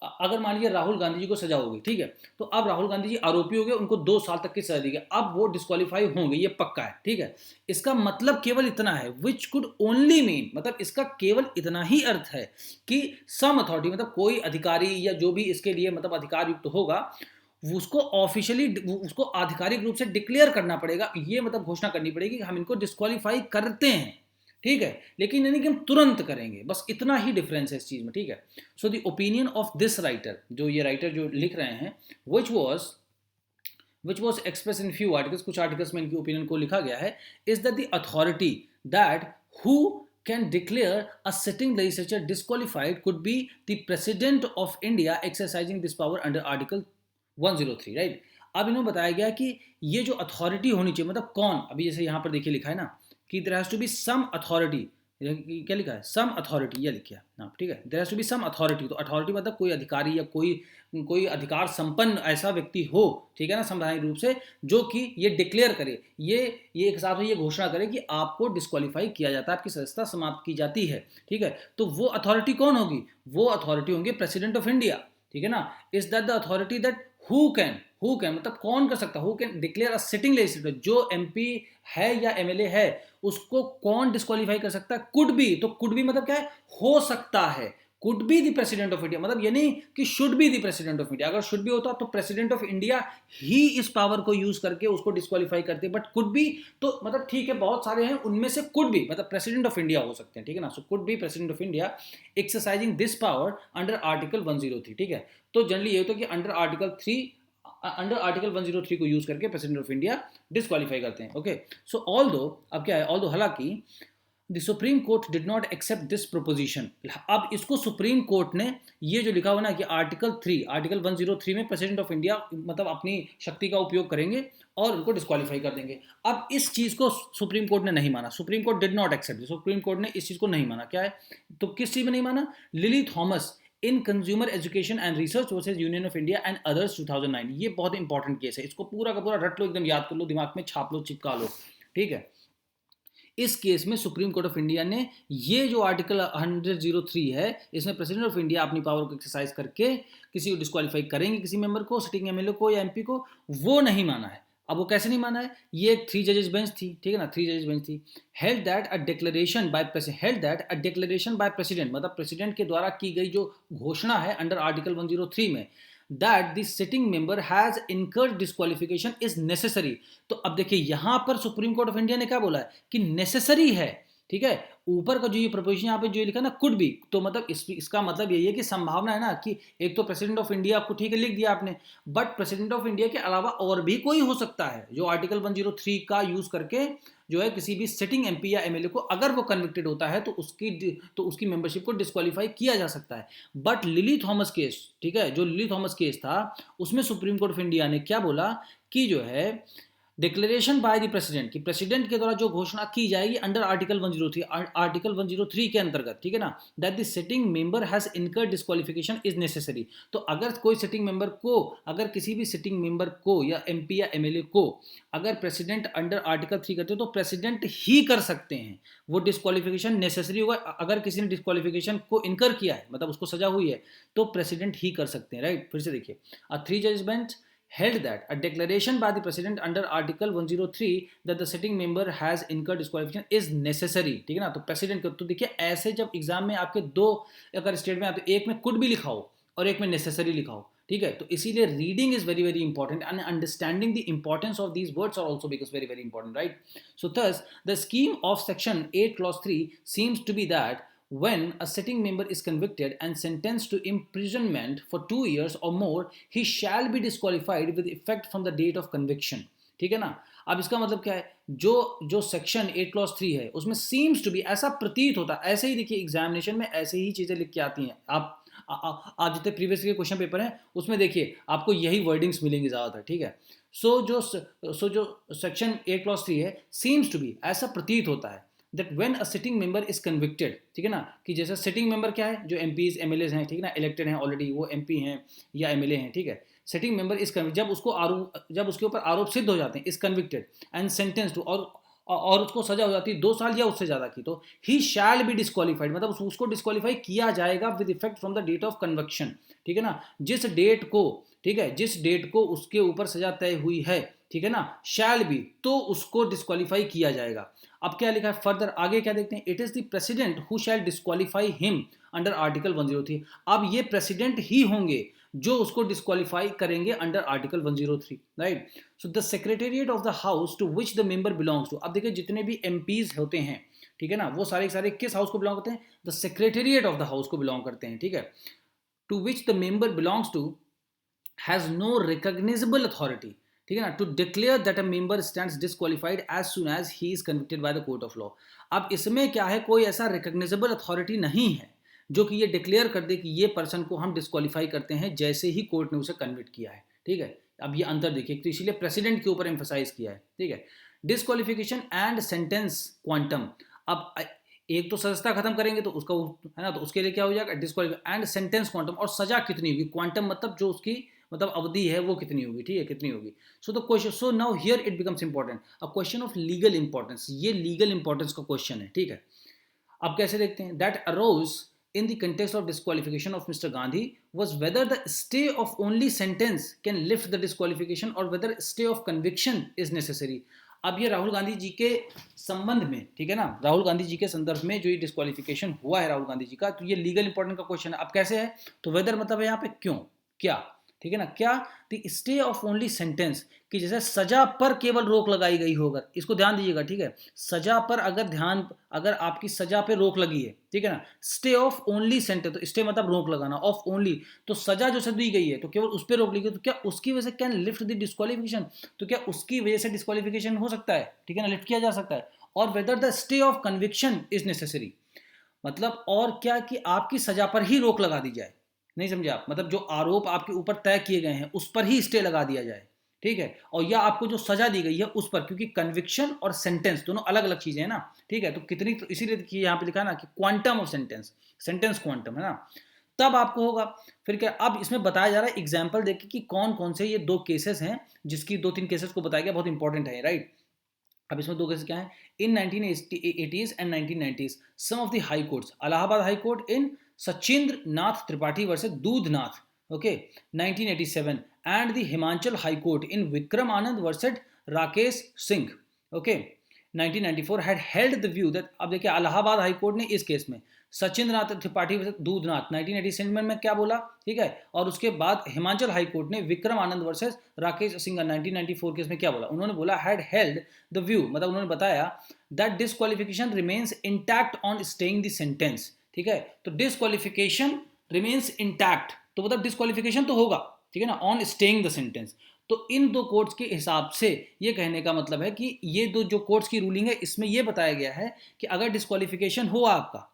अगर मान लीजिए राहुल गांधी जी को सजा होगी, ठीक है, तो अब राहुल गांधी जी आरोपी हो गए, उनको 2 साल तक की सजा दी गई, अब वो डिस्क्वालीफाई होंगे, ये पक्का है, ठीक है। इसका मतलब केवल इतना है, विच कुड ओनली मीन, मतलब इसका केवल इतना ही अर्थ है कि सम अथॉरिटी, मतलब कोई अधिकारी या जो भी इसके लिए मतलब अधिकार युक्त होगा, उसको ऑफिशियली, उसको आधिकारिक रूप से डिक्लेयर करना पड़ेगा, ये मतलब घोषणा करनी पड़ेगी कि हम इनको डिस्क्वालीफाई करते हैं, ठीक है, लेकिन यानी कि हम तुरंत करेंगे, बस इतना ही डिफरेंस है इस चीज में, ठीक है। So the opinion of this writer, जो ये राइटर जो लिख रहे हैं, which was expressed in few articles, कुछ आर्टिकल्स में इनकी ओपिनियन को लिखा गया है, is that the authority that who can declare a sitting legislature disqualified could be the president of India exercising this power under article 103, right. अब इन्होंने बताया गया कि ये जो अथॉरिटी होनी चाहिए, मतलब कौन, अभी जैसे यहाँ पर देखिए लिखा है ना कि there has to be some authority, क्या लिखा है, सम अथॉरिटी, ये लिखा है हाँ ठीक है, there has to be some authority. तो अथॉरिटी मतलब कोई अधिकारी या कोई अधिकार संपन्न ऐसा व्यक्ति हो, ठीक है ना, संवैधानिक रूप से, जो कि ये डिक्लेयर करे, ये एक हिसाब से ये घोषणा करे कि आपको डिस्क्वालीफाई किया जाता है, आपकी सदस्यता समाप्त की जाती है, ठीक है। तो वो अथॉरिटी कौन होगी, वो अथॉरिटी होंगी प्रेसिडेंट ऑफ इंडिया, ठीक है ना। Is that the authority that who can मतलब कौन कर सकता, who can declare a sitting legislator, जो एमपी है या एमएलए है उसको कौन डिस्क्वालीफाई कर सकता है, कुड बी। तो कुड बी मतलब क्या है, हो सकता है, could be the president of India, मतलब ये नहीं कि should be the president of India. अगर शुड बी होता तो प्रेसिडेंट ऑफ इंडिया ही इस पावर को यूज करके उसको डिस्क्वालीफाई करते, बट कुड बी तो मतलब ठीक है, बहुत सारे हैं उनमें से कुड बी मतलब प्रेसिडेंट ऑफ इंडिया हो सकते हैं, ठीक है ना। So could be president of India exercising this power under article 103, ठीक है। तो जनरली ये होता है कि अंडर आर्टिकल 103 को यूज करके प्रेसिडेंट ऑफ इंडिया डिस्क्वालीफाई करते हैं, ओके। सो ऑल्दो, अब क्या है, ऑल्दो हालांकि the supreme court did not accept this proposition. अब इसको सुप्रीम कोर्ट ने ये जो लिखा हुआ ना कि आर्टिकल 103 में प्रेसिडेंट ऑफ इंडिया मतलब अपनी शक्ति का उपयोग करेंगे और उनको डिस्क्वालीफाई कर देंगे, अब इस चीज को सुप्रीम कोर्ट ने नहीं माना। Supreme court did not accept, supreme court ने इस चीज को नहीं माना। क्या है, तो किस चीज में नहीं माना, lily Thomas in consumer education and research versus union of India and others 2009। ये बहुत इंपॉर्टेंट केस है, इसको पूरा का पूरा रट लो, एकदम याद कर लो, दिमाग में छाप लो, चिपका लो, ठीक है। इस केस में सुप्रीम कोर्ट ऑफ इंडिया ने ये जो आर्टिकल 103 है, इसमें प्रेसिडेंट ऑफ इंडिया अपनी पावर को एक्सरसाइज करके किसी को डिस्क्वालीफाई करेंगे, किसी मेंबर को, सिटिंग एमएलए को या एमपी को, वो नहीं माना है। अब वो कैसे नहीं माना है, ये एक 3 जजेस बेंच थी, ठीक है ना, 3 जजेस बेंच थी। Held that a declaration by president मतलब प्रेसिडेंट के द्वारा की गई जो घोषणा है अंडर आर्टिकल 103 में, that the sitting member has incurred disqualification is necessary. तो अब देखिए यहां पर सुप्रीम कोर्ट ऑफ इंडिया ने क्या बोला है कि नेसेसरी है, ठीक है। ऊपर का जो ये प्रपोजिशन यहाँ पे जो लिखा ना कुड बी, तो मतलब इसका मतलब यही है कि संभावना है ना कि एक तो प्रेसिडेंट ऑफ इंडिया को, ठीक है, लिख दिया आपने, बट प्रेसिडेंट ऑफ इंडिया के अलावा और भी कोई हो सकता है जो आर्टिकल 103 का यूज करके जो है किसी भी सिटिंग एमपी या एमएलए को, अगर वो कन्विक्टेड होता है तो उसकी मेंबरशिप को डिस्क्वालीफाई किया जा सकता है। बट लिली थॉमस केस, ठीक है, जो लिली थॉमस केस था उसमें सुप्रीम कोर्ट ऑफ इंडिया ने क्या बोला कि जो है डिक्लेरेशन बाय द प्रेसिडेंट, कि प्रेसिडेंट के द्वारा जो घोषणा की जाएगी अंडर आर्टिकल 103, आर्टिकल 103 के अंतर्गत, ठीक है ना, that the sitting member has incurred disqualification is necessary. तो अगर कोई सिटिंग मेंबर को, अगर किसी भी सिटिंग मेंबर को या एमपी या एमएलए को अगर प्रेसिडेंट अंडर आर्टिकल 3 करते हो तो प्रेसिडेंट ही कर सकते हैं, वो डिस्क्वालिफिकेशन नेसेसरी होगा। अगर किसी ने डिस्क्वालिफिकेशन को इनकर किया है मतलब उसको सजा हुई है तो प्रेसिडेंट ही कर सकते हैं, राइट। फिर से देखिए, अ 3 जज bench held that a declaration by the president under article 103 that the sitting member has incurred disqualification is necessary, ठीक है ना। तो प्रेसिडेंट को, तो देखिए ऐसे जब एग्जाम में आपके दो अगर स्टेटमेंट आते, एक में कुड भी लिखा हो और एक में नेसेसरी लिखा हो, ठीक है, तो इसीलिए reading is very very important and understanding the importance of these words are also because very very important, right. So thus the scheme of section 8 clause 3 seems to be that when a sitting member is convicted and sentenced to imprisonment for 2 years or more, he shall be disqualified with effect from the date of conviction, ठीक है ना। अब इसका मतलब क्या है, जो section 8 clause 3 है उसमें seems to be, ऐसा प्रतीत होता है, ऐसे ही देखिए एग्जामिनेशन में ऐसे ही चीजें लिख के आती हैं। आप जितने प्रीवियस के क्वेश्चन पेपर हैं उसमें देखिए आपको यही वर्डिंग्स मिलेंगे ज़्यादातर, ठीक है। जो सेक्शन 8 clause 3 है, seems to be, ऐसा प्रतीत होता है that when a sitting member is convicted, ठीक है ना, कि जैसे सिटिंग मेंबर क्या है, जो एमपीज एमएलएज हैं, ठीक है ना, इलेक्टेड हैं ऑलरेडी, वो एमपी हैं या एमएलए हैं, ठीक है। सिटिंग मेंबर इज जब उसके ऊपर आरोप सिद्ध हो जाते हैं, इज कन्विक्टेड एंड सेंटेंस्ड, और उसको सजा हो जाती है 2 साल या उससे ज्यादा की, तो ही शैल बी डिस्क्वालीफाइड, मतलब उसको डिस्क्वालीफाई किया जाएगा with effect from the date of conviction, ठीक है ना। जिस डेट को, ठीक है, जिस डेट को उसके ऊपर सजा तय हुई है, ठीक है ना, शैल बी, तो उसको डिस्क्वालीफाई किया जाएगा। अब क्या लिखा है फर्दर, आगे क्या देखते हैं, it is the president who shell disqualify him under article 103। अब ये प्रेसिडेंट ही होंगे जो उसको डिस्क्वालीफाई करेंगे under article 103, right. So the secretariat of the house to which the member belongs to, अब देखिए जितने भी एमपीज होते हैं, ठीक है ना, वो सारे सारे किस हाउस को बिलोंग करते हैं, the secretariat of the house को बिलोंग करते हैं, ठीक है। To which the member belongs to has no recognizable authority, ठीक है ना, to declare that a member stands disqualified as soon as he is convicted by the court of law. अब इसमें क्या है, कोई ऐसा रिकॉग्नाइजेबल अथॉरिटी नहीं है जो कि ये डिक्लेयर कर दे कि ये पर्सन को हम डिस्क्वालीफाई करते हैं जैसे ही कोर्ट ने उसे कन्विक्ट किया है, ठीक है। अब ये अंतर देखिए, तो इसीलिए प्रेसिडेंट के ऊपर एम्फसाइज किया है, ठीक है। डिस्क्वालिफिकेशन एंड सेंटेंस क्वांटम, अब एक तो सजता खत्म करेंगे तो उसका है ना, तो उसके लिए क्या हो जाएगा डिस्क्वालिफाई, एंड सेंटेंस क्वांटम, और सजा कितनी होगी, क्वांटम मतलब जो उसकी मतलब अवधि है वो कितनी होगी, ठीक है कितनी होगी। So the question, so now here it becomes important, a question of legal importance, ये लीगल इंपॉर्टेंस का क्वेश्चन है, ठीक है। अब कैसे देखते हैं, that arose in the context of disqualification of Mr. Gandhi was whether the stay of only sentence can lift the disqualification or whether stay of conviction is necessary। अब ये राहुल गांधी जी के संबंध में, ठीक है ना, राहुल गांधी जी के संदर्भ में जो ये डिस्क्वालिफिकेशन हुआ है राहुल गांधी जी का, तो ये लीगल इंपॉर्टेंट का क्वेश्चन है। अब कैसे है, तो वेदर मतलब है यहाँ पे क्यों, क्या, ठीक है ना, क्या the stay of only sentence, कि जैसे सजा पर केवल रोक लगाई गई हो, अगर इसको ध्यान दीजिएगा, ठीक है, सजा पर अगर आपकी सजा पे रोक लगी है, ठीक है ना, स्टे ऑफ ओनली सेंटेंस, तो स्टे मतलब रोक लगाना, ऑफ ओनली तो सजा जो से दी गई है तो केवल उस पर रोक लगी है, तो क्या उसकी वजह से कैन लिफ्ट द डिस्क्वालिफिकेशन, तो क्या उसकी वजह से डिस्क्वालिफिकेशन हो सकता है, ठीक है ना, लिफ्ट किया जा सकता है। और whether the stay of conviction is necessary, मतलब और क्या कि आपकी सजा पर ही रोक लगा दी जाए, नहीं समझे आप, मतलब जो आरोप आपके ऊपर तय किए गए हैं उस पर ही स्टे लगा दिया जाए, ठीक है, और या आपको जो सजा दी गई है उस पर, क्योंकि कन्विक्शन और सेंटेंस दोनों अलग अलग चीजें हैं ना, ठीक है, तो कितनी, तो इसीलिए यहाँ पे लिखा है ना कि quantum of sentence, sentence quantum है ना, तब आपको होगा। फिर क्या, अब इसमें बताया जा रहा है एग्जाम्पल देखिए कि कौन कौन से ये दो केसेस हैं, जिसकी दो तीन केसेस को बताया गया, बहुत इंपॉर्टेंट है, राइट। अब इसमें दो केसेस क्या हैं, in 1980s and 1990s some of the high courts, Allahabad high court in Sachindra Nath Tripathi versus Dudhnath, okay 1987, and the Himachal high court in Vikram Anand versus Rakesh Singh, okay 1994 had held the view that, अब देखिए इलाहाबाद हाई कोर्ट ने इस केस में सचिंद्र नाथ त्रिपाठी वर्सेस दूधनाथ 1987 में क्या बोला, ठीक है, और उसके बाद हिमाचल हाई कोर्ट ने विक्रम आनंद वर्सेस राकेश सिंह 1994 केस में क्या बोला, उन्होंने बोला हैड हेल्ड द व्यू, मतलब उन्होंने बताया that disqualification remains intact on staying the sentence, ठीक है, तो डिस्क्वालिफिकेशन रिमेन्स इंटैक्ट, तो मतलब डिस्क्वालिफिकेशन तो होगा, ठीक है ना, ऑन स्टेइंग द सेंटेंस। तो इन दो कोर्ट्स के हिसाब से ये कहने का मतलब है कि ये दो जो कोर्ट्स की रूलिंग है इसमें ये बताया गया है कि अगर डिस्क्वालिफिकेशन हो आपका,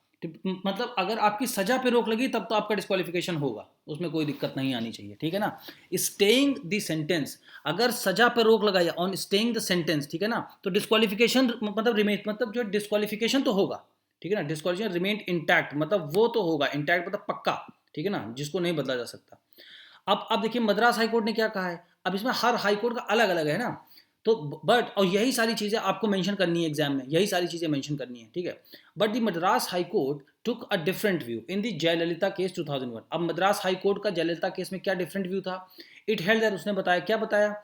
मतलब अगर आपकी सजा पे रोक लगी तब तो आपका डिस्क्वालिफिकेशन होगा, उसमें कोई दिक्कत नहीं आनी चाहिए, ठीक है ना। स्टेइंग द सेंटेंस, अगर सजा पे रोक लगाई ऑन स्टेइंग द सेंटेंस, ठीक है ना, तो डिस्क्वालिफिकेशन मतलब रिमेन, मतलब जो डिस्क्वालिफिकेशन तो होगा, ठीक है ना, डिस्क्वालिफिकेशन रिमेन इंटैक्ट, मतलब वो तो होगा, इंटैक्ट मतलब पक्का, ठीक है ना, जिसको नहीं बदला जा सकता। अब देखिए मद्रास हाईकोर्ट ने क्या कहा है, अब इसमें हर हाईकोर्ट का अलग अलग है ना, तो बट और यही सारी चीज़ें आपको मेंशन करनी है एग्जाम में, यही सारी चीज़ें मेंशन करनी है, ठीक है। But the Madras high court took a different view in the Jayalalithaa case 2001। अब मद्रास हाई कोर्ट का जयललिता केस में क्या डिफरेंट व्यू था, इट हेल्ड दैट, उसने बताया, क्या बताया,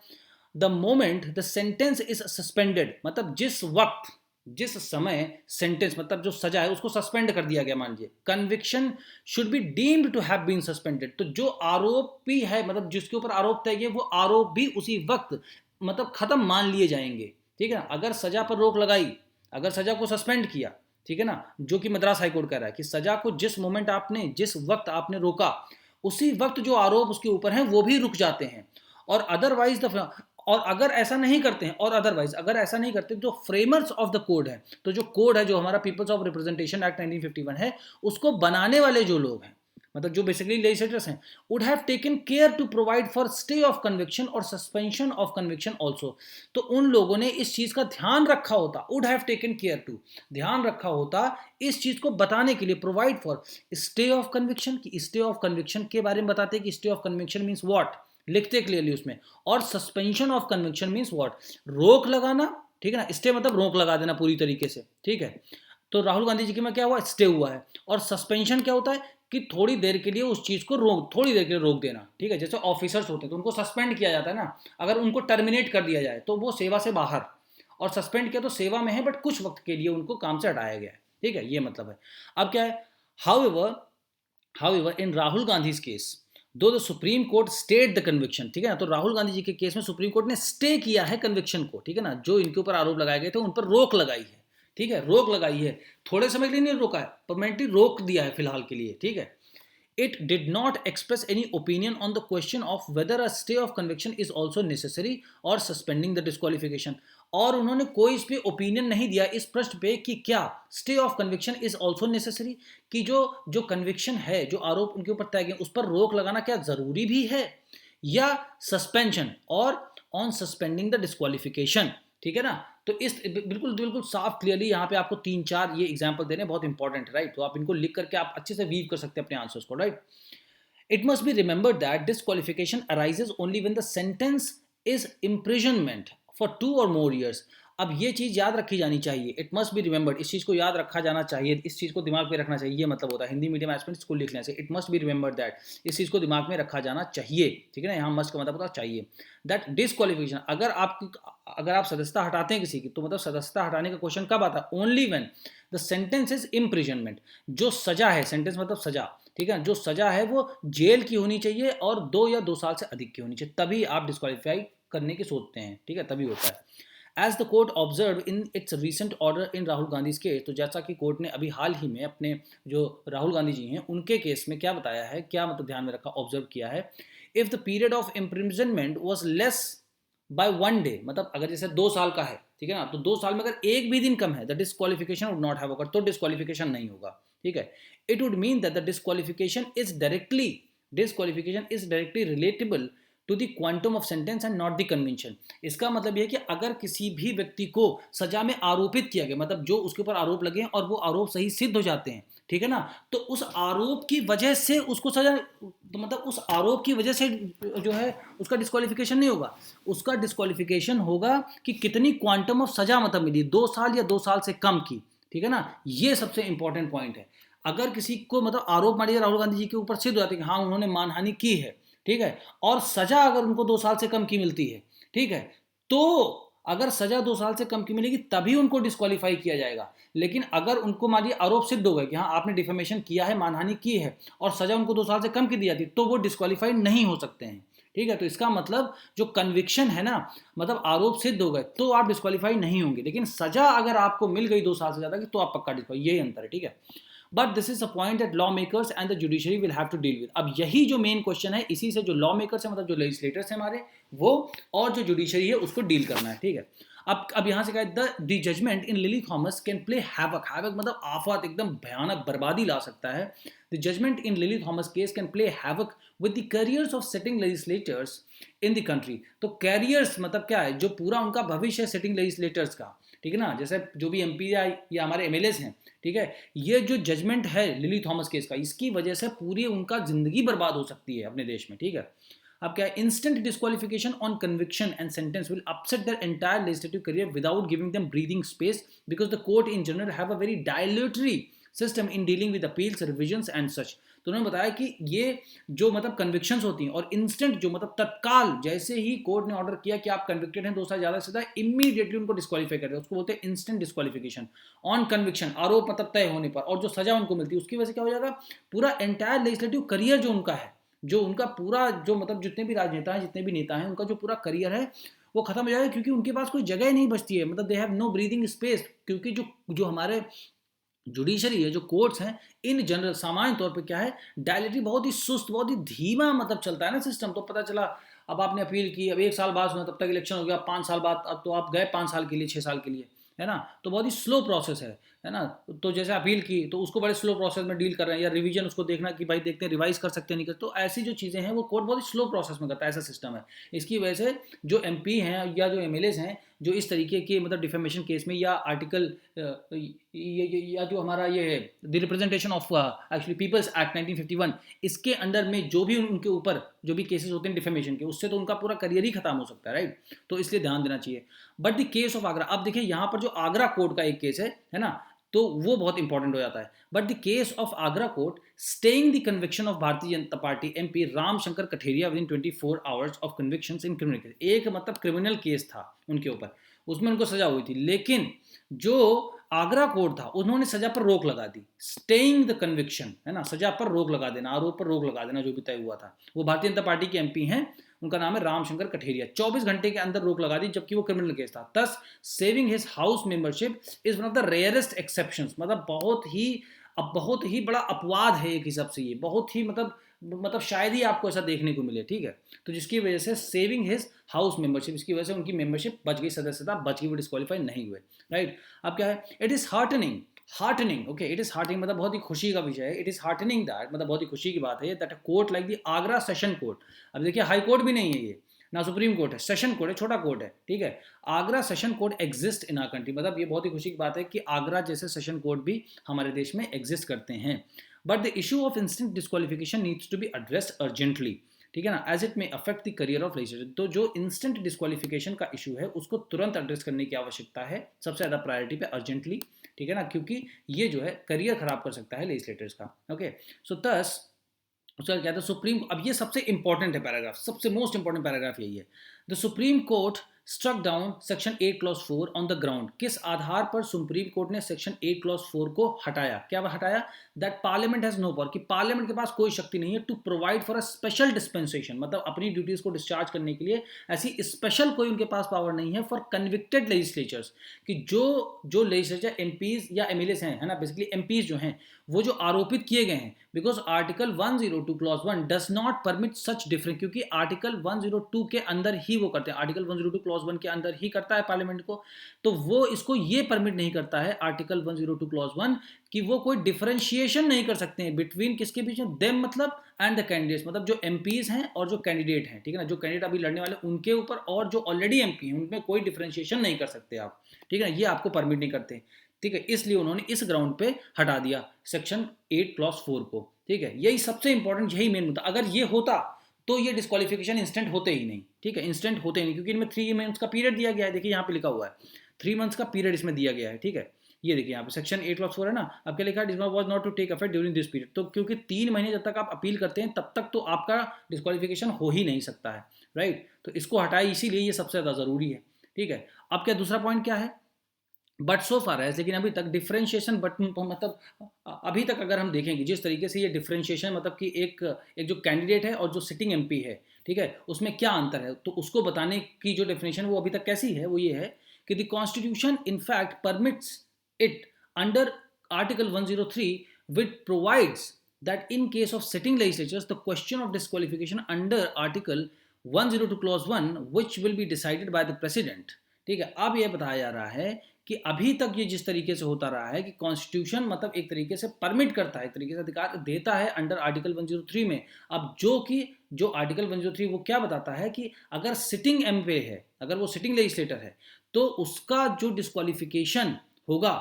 the moment the sentence is suspended, मतलब जिस वक्त जिस समय सेंटेंस मतलब जो सजा है उसको सस्पेंड कर दिया गया, मान लीजिए conviction should be deemed to have been suspended, तो जो आरोपी है मतलब जिसके ऊपर आरोप तय किया वो आरोप भी उसी वक्त मतलब खत्म मान लिए जाएंगे, ठीक है ना। अगर सजा पर रोक लगाई, अगर सजा को सस्पेंड किया, ठीक है ना, जो कि मद्रास हाईकोर्ट कह रहा है कि सजा को जिस मोमेंट आपने, जिस वक्त आपने रोका उसी वक्त जो आरोप उसके ऊपर हैं वो भी रुक जाते हैं, और अदरवाइज द, और अगर ऐसा नहीं करते हैं, और अदरवाइज अगर ऐसा नहीं करते, जो फ्रेमर्स ऑफ द कोड है, तो जो कोड है जो हमारा पीपल्स ऑफ रिप्रेजेंटेशन एक्ट 1951 है, उसको बनाने वाले जो लोग हैं, मतलब जो बेसिकली लेजिस्लेटर्स हैं, would have taken care to provide for stay of conviction और सस्पेंशन ऑफ कन्विक्शन ऑल्सो, तो उन लोगों ने इस चीज का ध्यान रखा होता, would have taken care to, ध्यान रखा होता इस चीज को बताने के लिए, provide for stay of conviction, की स्टे ऑफ कन्विक्शन के बारे में बताते हैं कि stay of conviction means what, लिखते क्लियरली उसमें, और suspension of conviction means what, रोक लगाना, ठीक है ना, स्टे मतलब रोक लगा देना पूरी तरीके से, ठीक है। तो राहुल गांधी जी के में क्या हुआ, स्टे हुआ है, और सस्पेंशन क्या होता है कि थोड़ी देर के लिए उस चीज को रोक, थोड़ी देर के लिए रोक देना, ठीक है, जैसे ऑफिसर्स होते हैं तो उनको सस्पेंड किया जाता है ना, अगर उनको टर्मिनेट कर दिया जाए तो वो सेवा से बाहर, और सस्पेंड किया तो सेवा में है बट कुछ वक्त के लिए उनको काम से हटाया गया है, ठीक है, ये मतलब है। अब क्या है, however in Rahul Gandhi case though the supreme court stayed the conviction, ठीक है ना, तो राहुल गांधी जी के केस में सुप्रीम कोर्ट ने स्टे किया है कन्विक्शन को, ठीक है ना, जो इनके ऊपर आरोप लगाए गए थे उन पर रोक लगाई है, ठीक है, रोक लगाई है, थोड़े समय के लिए नहीं रोका है, परमानेंटली रोक दिया है फिलहाल के लिए, ठीक है। It did not express any opinion on the question of whether a stay of conviction is also necessary or suspending the disqualification, और उन्होंने कोई इस पे ओपिनियन नहीं दिया इस प्रश्न पे कि क्या stay of conviction is also necessary, कि जो कन्विक्शन है, जो आरोप उनके ऊपर तय गए उस पर रोक लगाना क्या जरूरी भी है, या सस्पेंशन और ऑन सस्पेंडिंग द डिस्क्वालिफिकेशन, ठीक है ना। तो इस बिल्कुल बिल्कुल साफ क्लियरली यहाँ पे आपको 3-4 ये एग्जांपल देने बहुत इंपॉर्टेंट है, राइट। तो आप इनको लिख करके आप अच्छे से वीव कर सकते हैं अपने आंसर्स को, right. It must be remembered that disqualification arises only when the sentence is imprisonment for 2 or more years. अब ये चीज़ याद रखी जानी चाहिए, इट मस्ट बी रिमेंबर्ड, इस चीज़ को याद रखा जाना चाहिए, इस चीज़ को दिमाग में रखना चाहिए, ये मतलब होता है हिंदी मीडियम एस्पिरेंट्स को लिखने से, it must be remembered that, इस चीज़ को दिमाग में रखा जाना चाहिए, ठीक है ना। यहाँ मस्ट का मतलब होता है चाहिए। दैट डिसक्वालिफिकेशन, अगर आप सदस्यता हटाते हैं किसी की, तो मतलब सदस्यता हटाने का क्वेश्चन कब आता है, only when the sentence is imprisonment, जो सजा है, सेंटेंस मतलब सजा, ठीक है, जो सजा है वो जेल की होनी चाहिए और 2 या 2 साल से अधिक की होनी चाहिए, तभी आप डिस्क्वालीफाई करने की सोचते हैं, ठीक है, तभी होता है। As the court observe in its recent order in Rahul Gandhi case, तो जैसा कि कोर्ट ने अभी हाल ही में अपने जो राहुल गांधी जी हैं उनके केस में क्या बताया है, क्या मतलब ध्यान में रखा, ऑब्जर्व किया है। If the period of imprisonment was less bye 1 day, मतलब अगर जैसे 2 साल का है, ठीक है ना, तो 2 साल में अगर एक भी दिन कम है, the disqualification would not have occurred, तो डिस्क्वालिफिकेशन नहीं होगा, ठीक है। It would mean that the disqualification is directly relatable to the quantum of sentence and not the convention. इसका मतलब यह कि अगर किसी भी व्यक्ति को सजा में आरोपित किया गया, मतलब जो उसके ऊपर आरोप लगे हैं और वो आरोप सही सिद्ध हो जाते हैं, ठीक है ना, तो उस आरोप की वजह से उसको सजा, तो मतलब उस आरोप की वजह से जो है उसका डिस्क्वालिफिकेशन नहीं होगा, उसका डिस्क्वालिफिकेशन होगा कि कितनी क्वांटम ऑफ सजा मतलब मिली, 2 साल या 2 साल से कम की, ठीक है ना। ये सबसे इंपॉर्टेंट पॉइंट है। अगर किसी को मतलब आरोप मान लीजिए राहुल गांधी जी के ऊपर सिद्ध हो जाते हैं कि हाँ उन्होंने मानहानि की है, ठीक है, और सजा अगर उनको 2 साल से कम की मिलती है, ठीक है, तो अगर सजा 2 साल से कम की मिलेगी तभी उनको डिस्क्वालीफाई किया जाएगा। लेकिन अगर उनको मान लीजिए आरोप सिद्ध हो गए कि हाँ आपने डिफेमेशन किया है, मानहानि की है, और सजा उनको 2 साल से कम की दी जाती, तो वो डिस्क्वालीफाई नहीं हो सकते हैं, ठीक है। तो इसका मतलब जो कन्विक्शन है ना, मतलब आरोप सिद्ध हो गए तो आप डिस्क्वालीफाई नहीं होंगे, लेकिन सजा अगर आपको मिल गई 2 साल से ज्यादा की तो आप पक्का डिस्क्वालीफाई, यही अंतर है, ठीक है। But this is a point that law makers and the judiciary will have to deal with. अब यही जो मेन क्वेश्चन है, इसी से जो लॉ मेकर्स है, मतलब जो लेजिस्लेटर्स है हमारे, वो और जो जुडिशरी है उसको डील करना है, ठीक है। अब यहां से कहा the judgment in Lily Thomas can play havoc, havoc मतलब आफत, एकदम भयानक बर्बादी ला सकता है। The judgment in Lily Thomas case can play havoc with the careers of sitting legislators in the country. तो कैरियर्स मतलब क्या है, जो पूरा उनका भविष्य है सिटिंग लेजिस्लेटर्स का, ठीक है ना, जैसे जो भी एमपी या हमारे एमएलएस हैं, ठीक है, ये जो जजमेंट है लिली थॉमस केस का, इसकी वजह से पूरी उनका जिंदगी बर्बाद हो सकती है अपने देश में, ठीक है। अब क्या है, instant disqualification on conviction and sentence will upset their entire legislative career without giving them breathing space, because the court in general have a very dilatory system in dealing with appeals, revisions and such. तो उन्होंने बताया कि ये जो मतलब convictions होती हैं और इंस्टेंट जो मतलब तत्काल, जैसे ही कोर्ट ने ऑर्डर किया कि आप कन्विक्टेड हैं 2 साल ज़्यादा से ज़्यादा, इमीडिएटली उनको डिस्क्वालीफाई कर रहे हैं, उसको बोलते हैं इंस्टेंट डिस्क्वालिफिकेशन ऑन कन्विक्शन, आरोप मतलब तय होने पर, और जो सजा उनको मिलती है उसकी वजह से क्या हो जाएगा, पूरा एंटायर लेजिस्लेटिव करियर जो उनका है, जो उनका पूरा जो मतलब जितने भी राजनेता हैं, जितने भी नेता हैं, उनका जो पूरा करियर है वो खत्म हो जाएगा, क्योंकि उनके पास कोई जगह नहीं बचती है, मतलब they have no breathing space. क्योंकि जो जो हमारे जुडिशरी है, जो कोर्ट्स हैं, इन जनरल सामान्य तौर पे क्या है, डायलिटरी, बहुत ही सुस्त, बहुत ही धीमा मतलब चलता है ना सिस्टम। तो पता चला अब आपने अपील की, अब 1 साल बाद सुना, तब तक इलेक्शन हो गया, 5 साल बाद अब तो आप गए 5 साल के लिए, 6 साल के लिए, है ना। तो बहुत ही स्लो प्रोसेस है ना। तो जैसे अपील की तो उसको बड़े स्लो प्रोसेस में डील कर रहे हैं, या रिवीजन उसको देखना कि भाई देखते हैं रिवाइज कर सकते हैं नहीं कर, तो ऐसी जो चीज़ें हैं वो कोर्ट बहुत ही स्लो प्रोसेस में करता है, ऐसा सिस्टम है। इसकी वजह से जो एमपी हैं या जो एमएलएस हैं, जो इस तरीके के मतलब डिफेमेशन केस में या आर्टिकल या जो हमारा ये है the representation of actually people's act 1951, इसके अंडर में जो भी उनके ऊपर जो भी केसेस होते हैं डिफेमेशन के, उससे तो उनका पूरा करियर ही खत्म हो सकता है, राइट। तो इसलिए ध्यान देना चाहिए। But the case of Agra, अब देखिए यहाँ पर जो आगरा कोर्ट का एक केस है ना, तो वो बहुत इंपॉर्टेंट हो जाता है। But the case of Agra court staying the conviction of Bharatiya Janata party MP Ramshankar Katheria with in 24 hours of convictions in criminal case. एक मतलब क्रिमिनल केस था उनके ऊपर, उसमें उनको सजा हुई थी, लेकिन जो आगरा कोर्ट था उन्होंने सजा पर रोक लगा दी, स्टेइंग द कन्विक्शन, है ना, सजा पर रोक लगा देना, आरोप पर रोक लगा देना जो भी तय हुआ था। वो भारतीय जनता पार्टी के एमपी हैं, उनका नाम है रामशंकर कठेरिया, 24 घंटे के अंदर रोक लगा दी, जबकि वो क्रिमिनल केस था। Thus saving his house membership is one of the rarest exceptions, मतलब बहुत ही बड़ा अपवाद है एक हिसाब से, ये बहुत ही मतलब शायद ही आपको ऐसा देखने को मिले, ठीक है। तो जिसकी वजह से सेविंग हिज हाउस मेंबरशिप, इसकी वजह से उनकी मेंबरशिप बच गई, सदस्यता बच गई, वो डिस्क्वालीफाई नहीं हुए, राइट। अब क्या है, it is heartening okay, it is heartening मतलब बहुत ही खुशी का विषय है, इट इज हार्टनिंग दैट मतलब बहुत ही खुशी की बात है that a court like the Agra session court, अब देखिए हाई कोर्ट भी नहीं है ये, ना सुप्रीम कोर्ट है, सेशन कोर्ट है, छोटा कोर्ट है, ठीक है। Agra session court exist in our country, मतलब ये बहुत ही खुशी की बात है कि आगरा जैसे सेशन कोर्ट भी हमारे देश में एग्जिस्ट करते हैं। But the issue of instant disqualification needs to be addressed urgently, ठीक है ना, as it may affect the career of legislator. तो जो इंस्टेंट डिस्क्वालिफिकेशन का इशू है उसको तुरंत एड्रेस करने की आवश्यकता है, सबसे ज़्यादा प्रायोरिटी पे, अर्जेंटली, ठीक है ना, क्योंकि ये जो है करियर खराब कर सकता है लेजिस्लेटर्स का। ओके, सो दस उसका क्या था, सुप्रीम, अब ये सबसे इंपॉर्टेंट है पैराग्राफ, सबसे मोस्ट इंपॉर्टेंट पैराग्राफ यही है। The supreme court struck down section 8 clause 4 on the ground, किस आधार पर सुप्रीम कोर्ट ने सेक्शन 8 क्लॉज 4 को हटाया, क्या हटाया, that parliament has no power, कि पार्लियामेंट के पास कोई शक्ति नहीं है to provide for a special dispensation, मतलब अपनी ड्यूटीज को डिस्चार्ज करने के लिए ऐसी स्पेशल कोई उनके पास पावर नहीं है फॉर कन्विक्टेड लेजिस्लेचर्स, कि जो लेजिस्लेचर एमपीज या एमएलएस हैं, है ना, बेसिकली एमपीज जो हैं वो जो आरोपित किए गए हैं, because article 102 clause 1 does not permit such difference, क्योंकि आर्टिकल 102 के अंदर ही वो करते हैं, आर्टिकल 102 क्लॉज 1 के अंदर ही करता है पार्लियामेंट को, तो वो इसको ये परमिट नहीं करता है आर्टिकल 102 क्लॉज 1 कि वो कोई डिफरेंशिएशन नहीं कर सकते हैं बिटवीन किसके बीच में, देम मतलब एंड द कैंडिडेट्स, मतलब जो एमपीज हैं और जो कैंडिडेट हैं, ठीक है ना, जो कैंडिडेट अभी लड़ने वाले उनके ऊपर और जो ऑलरेडी एमपी हैं उनमें कोई डिफरेंशिएशन नहीं कर सकते आप, ठीक है ना, ये आपको परमिट नहीं करते, ठीक है, इसलिए उन्होंने इस ग्राउंड पे हटा दिया सेक्शन 8 क्लॉज 4 को, ठीक है। यही सबसे इंपॉर्टेंट, यही मेन मुद्दा, अगर ये होता तो ये डिस्क्वालिफिकेशन इंस्टेंट होते ही नहीं, ठीक है, इंस्टेंट होते ही नहीं, क्योंकि इनमें 3 मंथ्स का पीरियड दिया गया है, देखिए यहाँ पे लिखा हुआ है 3 मंथ्स का पीरियड इसमें दिया गया है, ठीक है, ये देखिए यहाँ पे सेक्शन 8 क्लॉज 4 है ना, अब क्या लिखा है, was not to take effect during this period, तो क्योंकि 3 महीने जब तक आप अपील करते हैं तब तक तो आपका डिस्क्वालिफिकेशन हो ही नहीं सकता है, राइट, तो इसको हटाए, इसीलिए ये सबसे ज़्यादा ज़रूरी है, ठीक है। अब क्या दूसरा पॉइंट क्या है, बट सो फार है, लेकिन अभी तक डिफरेंशिएशन, बट मतलब अभी तक अगर हम देखेंगे जिस तरीके से ये डिफरेंशिएशन, मतलब कि एक जो कैंडिडेट है और जो सिटिंग एमपी है, ठीक है, उसमें क्या अंतर है, तो उसको बताने की जो डेफिनेशन वो अभी तक कैसी है, वो ये है कि the constitution in fact permits it under article 103 which provides that in case of sitting legislatures the question of disqualification under article 102 clause 1 which will be decided by the president, ठीक है। अब यह बताया जा रहा है कि अभी तक ये जिस तरीके से होता रहा है कि कॉन्स्टिट्यूशन मतलब एक तरीके से परमिट करता है, एक तरीके से अधिकार देता है अंडर आर्टिकल 103 में, अब जो आर्टिकल 103 वो क्या बताता है कि अगर सिटिंग एमपी है, अगर वो सिटिंग लेजिस्लेटर है, तो उसका जो डिस्क्वालिफिकेशन होगा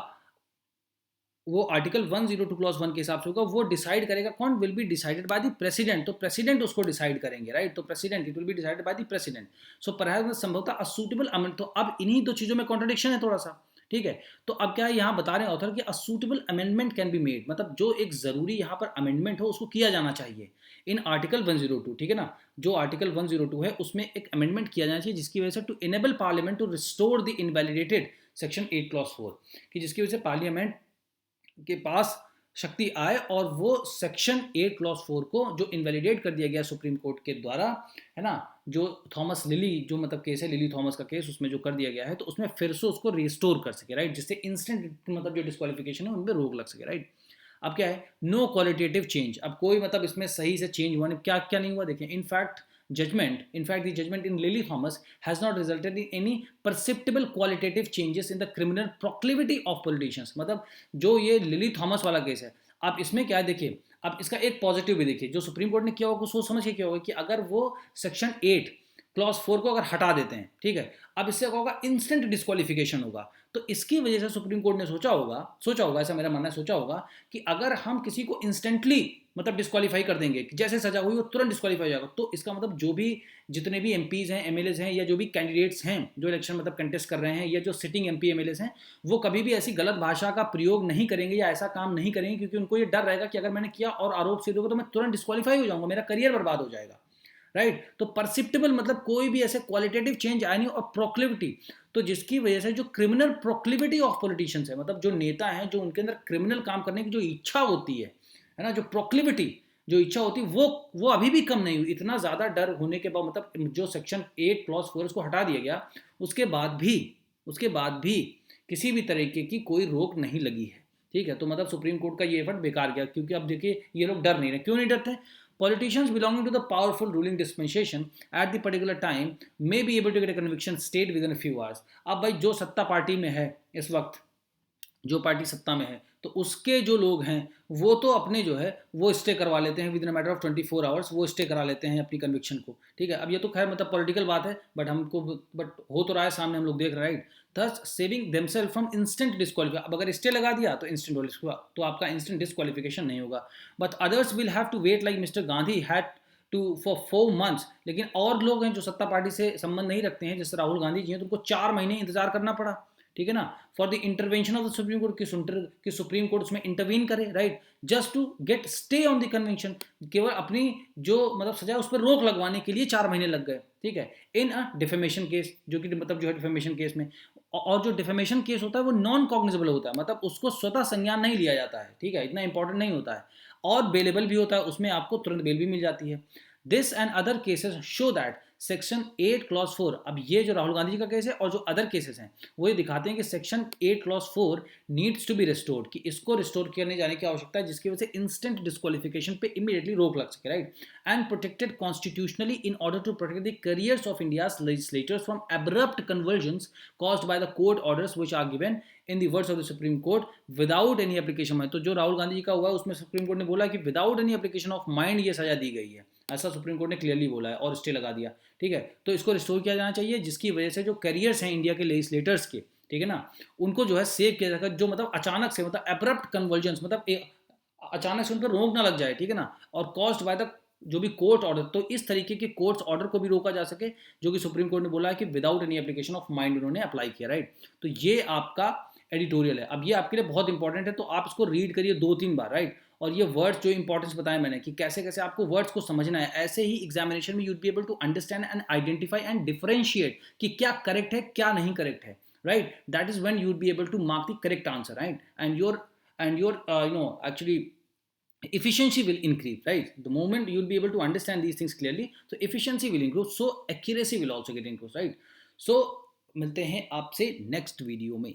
वो आर्टिकल 102 क्लॉज 1 के हिसाब से होगा, वो डिसाइड करेगा कौन, will be decided by the president, तो प्रेसिडेंट उसको डिसाइड करेंगे, राइट, तो president, it will be decided by the president, so perhaps संभवतः अ सूटेबल अमेंडमेंट, तो अब इन्हीं दो चीजों में कॉन्ट्रडिक्शन है थोड़ा सा, ठीक है। तो अब क्या है, यहाँ बता रहे हैं ऑथर कि a suitable amendment can be made, मतलब जो एक जरूरी यहाँ पर अमेंडमेंट हो उसको किया जाना चाहिए इन आर्टिकल 102, ठीक है ना, जो आर्टिकल 102 है उसमें एक अमेंडमेंट किया जाना चाहिए जिसकी वजह से to enable parliament to restore the invalidated section 8 clause 4, कि जिसकी वजह से पार्लियामेंट के पास शक्ति आए और वो सेक्शन 8 क्लॉज 4 को जो इनवैलिडेट कर दिया गया सुप्रीम कोर्ट के द्वारा, है ना, जो थॉमस लिली जो मतलब केस है, लिली थॉमस का केस, उसमें जो कर दिया गया है, तो उसमें फिर से उसको रिस्टोर कर सके, राइट, जिससे इंस्टेंट मतलब जो डिस्क्वालिफिकेशन है उनमें रोक लग सके, राइट। अब क्या है, नो क्वालिटेटिव चेंज, अब कोई मतलब इसमें सही से चेंज हुआ नहीं, क्या क्या नहीं हुआ, देखिए in fact the judgment in Lily Thomas has not resulted in any perceptible qualitative changes in the criminal proclivity of politicians, मतलब जो ये लिली थॉमस वाला केस है, आप इसमें क्या है देखिए, अब इसका एक पॉजिटिव भी देखिए, जो सुप्रीम कोर्ट ने किया होगा सोच समझ के किया होगा कि अगर वो सेक्शन 8 क्लॉज 4 को अगर हटा देते हैं, ठीक है, अब इससे क्या होगा, इंस्टेंट डिस्क्वालिफिकेशन होगा, तो इसकी वजह से सुप्रीम कोर्ट ने सोचा होगा, ऐसा मेरा मानना है, सोचा होगा कि अगर हम किसी को इंस्टेंटली मतलब डिस्क्वालीफाई कर देंगे, जैसे सजा हुई वो तुरंत डिस्क्वालीफाई हो जाएगा, तो इसका मतलब जो भी जितने भी एमपीज हैं, एमएलएस हैं, या जो भी कैंडिडेट्स हैं जो इलेक्शन मतलब कंटेस्ट कर रहे हैं, या जो सिटिंग एमपी एमएलएस हैं, वो कभी भी ऐसी गलत भाषा का प्रयोग नहीं करेंगे या ऐसा काम नहीं करेंगे, क्योंकि उनको ये डर रहेगा कि अगर मैंने किया और आरोप सिद्ध होगा तो मैं तुरंत डिस्क्वालीफाई हो जाऊंगा, मेरा करियर बर्बाद हो जाएगा, राइट। तो परसिप्टेबल मतलब कोई भी ऐसे क्वालिटेटिव चेंज आया नहीं, और प्रोक्लिविटी, तो जिसकी वजह से जो क्रिमिनल प्रोक्लिविटी ऑफ पॉलिटिशियंस है, मतलब जो नेता हैं जो उनके अंदर क्रिमिनल काम करने की जो इच्छा होती है ना, जो प्रोक्लिविटी जो इच्छा होती है वो अभी भी कम नहीं हुई, इतना ज़्यादा डर होने के बाद मतलब जो सेक्शन 8 क्लॉज 4 उसको हटा दिया गया, उसके बाद भी किसी भी तरीके की कोई रोक नहीं लगी है, ठीक है। तो मतलब सुप्रीम कोर्ट का ये एफर्ट बेकार गया, क्योंकि अब देखिए ये लोग डर नहीं रहे, क्यों नहीं डरते, politicians belonging to the powerful ruling dispensation at the particular time may be able to get a conviction state within a few hours। अब भाई जो सत्ता पार्टी में है इस वक्त, जो पार्टी सत्ता में है तो उसके जो लोग हैं वो तो अपने जो है वो स्टे करवा लेते हैं with in matter of 24 hours, वो स्टे करा लेते हैं अपनी कन्विक्शन को, ठीक है। अब ये तो खैर मतलब पॉलिटिकल बात है, बट हो तो रहा है सामने, हम लोग देख रहे हैं, right. Thus saving themselves from instant disqualify. अब अगर स्टे लगा दिया तो तो आपका इंस्टेंट डिस्क्वालिफिकेशन नहीं होगा, but others will have to wait like mister Gandhi had to for 4 months। लेकिन और लोग हैं जो सत्ता पार्टी से संबंध नहीं रखते हैं, जैसे राहुल गांधी जी हैं, तो उनको 4 महीने इंतजार करना पड़ा, ठीक है ना, for the intervention of the supreme court, कि सुप्रीम कोर्ट उसमें इंटरवीन करे, right, just to get stay on the convention. केवल अपनी जो मतलब सजा उस पर रोक लगवाने के लिए 4 महीने लग गए, ठीक है, इन अ डिफेमेशन केस, जो कि मतलब जो है डिफेमेशन केस में, और जो डिफेमेशन केस होता है वो नॉन कॉग्निजेबल होता है, मतलब उसको स्वतः संज्ञान नहीं लिया जाता है, ठीक है, इतना इंपॉर्टेंट नहीं होता है, और बेलेबल भी होता है, उसमें आपको तुरंत बेल भी मिल जाती है। This and other cases show that section 8 clause 4, अब ये जो राहुल गांधी जी का केस है और जो अदर केसेस हैं वो ये दिखाते हैं कि section 8 clause 4 needs to be restored, कि इसको रिस्टोर करने जाने की आवश्यकता है, जिसकी वजह से इंस्टेंट डिस्क्वालिफिकेशन पे इमीडिएटली रोक लग सके, right, and protected constitutionally in order to protect the careers of India's legislators from abrupt conversions caused by the court orders which are given in the words of the supreme court without any application mind. तो जो राहुल गांधी जी का हुआ है उसमें supreme court ने बोला कि without any application of mind ये सजा दी गई है, ऐसा सुप्रीम कोर्ट ने क्लियरली बोला है और स्टे लगा दिया, ठीक है। तो इसको रिस्टोर किया जाना चाहिए, जिसकी वजह से जो करियर्स हैं इंडिया के लेजिस्लेटर्स के, ठीक है ना, उनको जो है सेव किया जाएगा, जो मतलब अचानक से मतलब एब्रप्ट कन्वर्जेंस, मतलब अचानक से उन पर रोक ना लग जाए, ठीक है ना, और कॉज्ड बाय द जो भी कोर्ट ऑर्डर, तो इस तरीके के कोर्ट्स ऑर्डर को भी रोका जा सके, जो कि सुप्रीम कोर्ट ने बोला है कि without any application of mind उन्होंने अप्लाई किया, राइट। तो ये आपका एडिटोरियल है। अब ये आपके लिए बहुत इंपॉर्टेंट है, तो आप इसको रीड करिए 2-3 बार, राइट। और ये वर्ड्स जो इंपॉर्टेंस बताए मैंने कि कैसे कैसे आपको वर्ड्स को समझना है, ऐसे ही एग्जामिनेशन में you'd be able to understand and identify and differentiate कि क्या करेक्ट है क्या नहीं करेक्ट है, right. That is when you'd be able to mark the correct answer, right, and your actually efficiency will increase, right, the moment you'll be able to understand these things clearly, so efficiency will improve, so accuracy will also get improved, right। So मिलते हैं आपसे next video में।